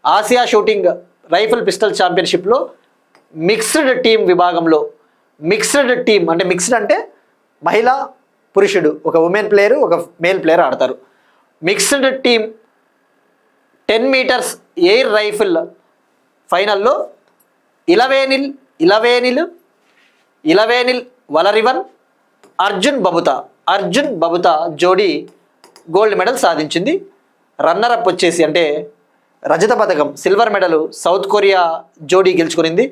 ఆసియా షూటింగ్ రైఫిల్ పిస్టల్ ఛాంపియన్షిప్లో మిక్స్డ్ టీం విభాగంలో, మిక్స్డ్ టీం అంటే మిక్స్డ్ అంటే మహిళ పురుషుడు, ఒక ఉమెన్ ప్లేయరు ఒక మేల్ ప్లేయర్ ఆడతారు. Mixed team 10 metres air rifle ఫైనల్లో ఇలవేనిల్ వలరివన్ అర్జున్ బబుతా జోడీ గోల్డ్ మెడల్ సాధించింది. రన్నరప్ వచ్చేసి అంటే రజత పథకం సిల్వర్ మెడల్ సౌత్ కొరియా జోడీ గెలుచుకునింది.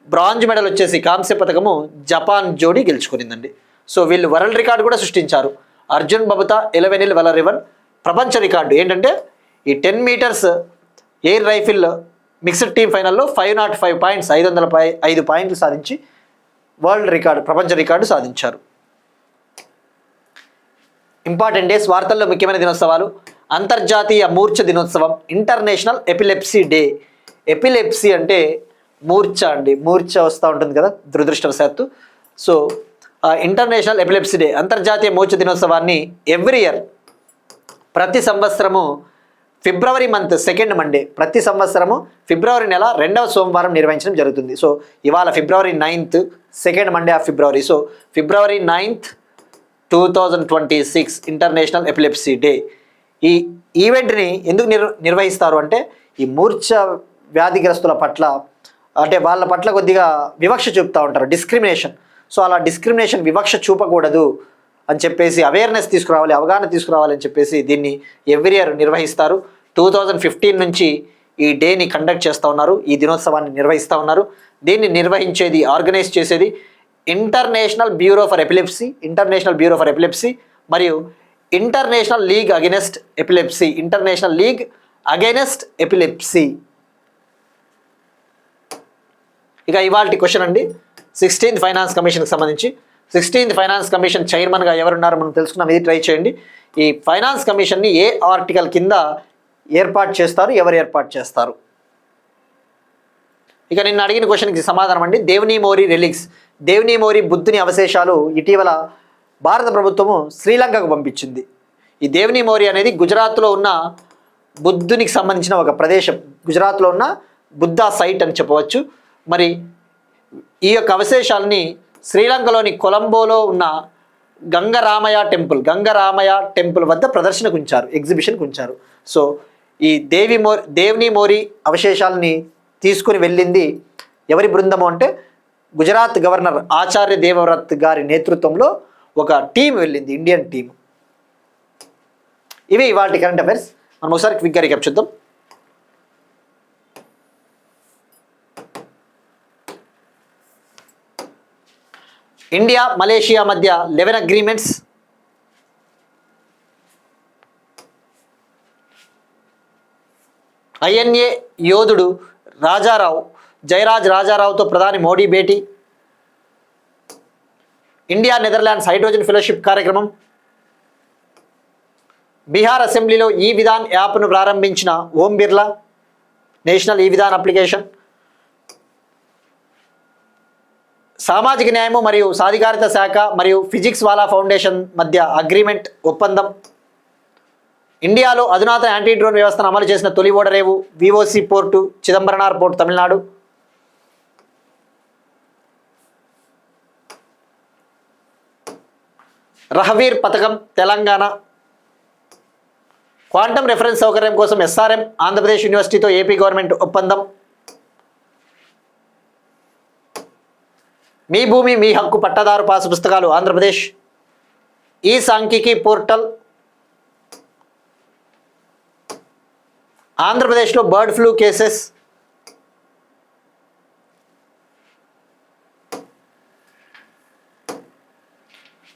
బ్రాంజ్ మెడల్ వచ్చేసి కాంస్య పథకము జపాన్ జోడీ గెలుచుకునిందండి. సో వీళ్ళు వరల్డ్ రికార్డు కూడా సృష్టించారు. అర్జున్ బబుతా, ఇలవేనిల్ వలరివన్ ప్రపంచ రికార్డు ఏంటంటే ఈ 10 metres air rifle mixed team ఫైనల్లో 505 పాయింట్స్ 505 పాయింట్లు సాధించి వరల్డ్ రికార్డు, ప్రపంచ రికార్డు సాధించారు. ఇంపార్టెంట్ డేస్, వార్తల్లో ముఖ్యమైన దినోత్సవాలు. అంతర్జాతీయ మూర్ఛ దినోత్సవం, ఇంటర్నేషనల్ ఎపిలెప్సీ డే. ఎపిలెప్సీ అంటే మూర్ఛ అండి, మూర్ఛ వస్తూ ఉంటుంది కదా దురదృష్టవశాత్తు. సో ఇంటర్నేషనల్ ఎపిలెప్సీ డే, అంతర్జాతీయ మూర్ఛ దినోత్సవాన్ని ఎవ్రీ ఇయర్ ప్రతి సంవత్సరము ఫిబ్రవరి మంత్ 2nd మండే, ప్రతి సంవత్సరము ఫిబ్రవరి నెల 2వ సోమవారం నిర్వహించడం జరుగుతుంది. సో ఇవాళ ఫిబ్రవరి 9th, 2nd Monday of February. So February 9th 2026 international epilepsy day. ఈ ఈవెంట్ని ఎందుకు నిర్వహిస్తారు అంటే ఈ మూర్ఛ వ్యాధిగ్రస్తుల పట్ల అంటే వాళ్ళ పట్ల కొద్దిగా వివక్ష చూపుతూ ఉంటారు, డిస్క్రిమినేషన్. సో అలా డిస్క్రిమినేషన్ వివక్ష చూపకూడదు అని చెప్పేసి అవేర్నెస్ తీసుకురావాలి, అవగాహన తీసుకురావాలి అని చెప్పేసి దీన్ని ఎవ్రీ ఇయర్ నిర్వహిస్తారు. 2015 నుంచి ఈ డేని కండక్ట్ చేస్తూ ఉన్నారు, ఈ దినోత్సవాన్ని నిర్వహిస్తూ ఉన్నారు. దీన్ని నిర్వహించేది, ఆర్గనైజ్ చేసేది ఇంటర్నేషనల్ బ్యూరో ఫర్ ఎపిలెప్సీ మరియు ఇంటర్నేషనల్ లీగ్ అగైనెస్ట్ ఎపిలెప్సీ. ఇక ఇవాల్టి క్వశ్చన్ అండి, 16th ఫైనాన్స్ కమిషన్కి సంబంధించి. 16th ఫైనాన్స్ కమిషన్ చైర్మన్గా ఎవరున్నారో మనం తెలుసుకున్నాం, ఇది ట్రై చేయండి. ఈ ఫైనాన్స్ కమిషన్ని ఏ ఆర్టికల్ కింద ఏర్పాటు చేస్తారు, ఎవరు ఏర్పాటు చేస్తారు? ఇక నిన్న అడిగిన క్వశ్చన్కి సమాధానం అండి, దేవ్ని మోరీ రెలిక్స్, దేవ్ని మోరీ బుద్ధుని అవశేషాలు ఇటీవల భారత ప్రభుత్వము శ్రీలంకకు పంపించింది. ఈ దేవ్ని మోరీ అనేది గుజరాత్లో ఉన్న బుద్ధునికి సంబంధించిన ఒక ప్రదేశం, గుజరాత్లో ఉన్న బుద్ధా సైట్ అని చెప్పవచ్చు. మరి ఈ యొక్క అవశేషాలని శ్రీలంకలోని కొలంబోలో ఉన్న గంగరామయ్య టెంపుల్ వద్ద ప్రదర్శనకు ఉంచారు, ఎగ్జిబిషన్కి ఉంచారు. సో ఈ దేవ్ని మోరీ అవశేషాలని తీసుకుని వెళ్ళింది ఎవరి బృందము అంటే గుజరాత్ గవర్నర్ ఆచార్య దేవవ్రత్ గారి నేతృత్వంలో ఒక టీం వెళ్ళింది, ఇండియన్ టీం. ఇవి ఇవాళ కరెంట్ అఫైర్స్. మనం ఒకసారి క్విక్గా రీక్యాప్ చూద్దాం. ఇండియా మలేషియా మధ్య 11 అగ్రిమెంట్స్. INA యోధుడు జయరాజ్ రాజారావుతో ప్రధాని మోడీ భేటీ. ఇండియా నెదర్లాండ్స్ హైడ్రోజన్ ఫెలోషిప్ కార్యక్రమం. బీహార్ అసెంబ్లీలో ఈ విధాన్ యాప్ను ప్రారంభించిన ఓం బిర్లా, నేషనల్ ఈ విధాన్ అప్లికేషన్. సామాజిక న్యాయము మరియు సాధికారిత శాఖ మరియు ఫిజిక్స్ వాలా ఫౌండేషన్ మధ్య అగ్రిమెంట్ ఒప్పందం. ఇండియాలో అధునాతన యాంటీ డ్రోన్ వ్యవస్థను అమలు చేసిన తొలి ఓడరేవు VOC port, Chidambaranar port, Tamil Nadu. Rahveer పథకం తెలంగాణ. క్వాంటమ్ రెఫరెన్స్ సౌకర్యం కోసం SRM ఆంధ్రప్రదేశ్ యూనివర్సిటీతో ఏపీ గవర్నమెంట్ ఒప్పందం. మీ భూమి మీ హక్కు పట్టాదారు పాసు పుస్తకాలు ఆంధ్రప్రదేశ్, ఈ సాంఖ్యికి పోర్టల్, ఆంధ్రప్రదేశ్లో bird flu cases,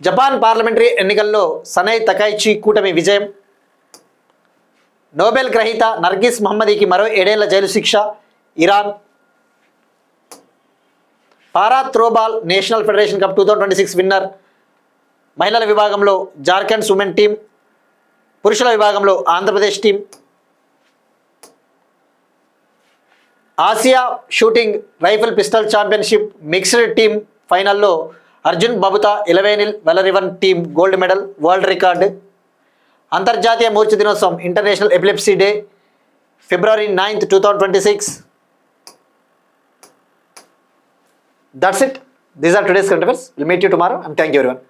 Japan parliamentary ఎన్నికల్లో సనై తకైచి కూటమి విజయం, నోబెల్ గ్రహీత నర్గిస్ మహమ్మదీకి మరో 7 ఏళ్ల జైలు శిక్ష Iran, para throwball national federation cup 2026 winner మహిళల విభాగంలో జార్ఖండ్ ఉమెన్ టీం, పురుషుల విభాగంలో Andhra Pradesh team, Asia shooting rifle pistol championship mixed team ఫైనల్లో Arjun Babuta Elavenil Valarivan team gold medal, world record. అంతర్జాతీయ మూర్ఛ దినోత్సవం international epilepsy day February 9th 2026. That's it. These are today's current affairs. We'll meet you tomorrow and thank you everyone.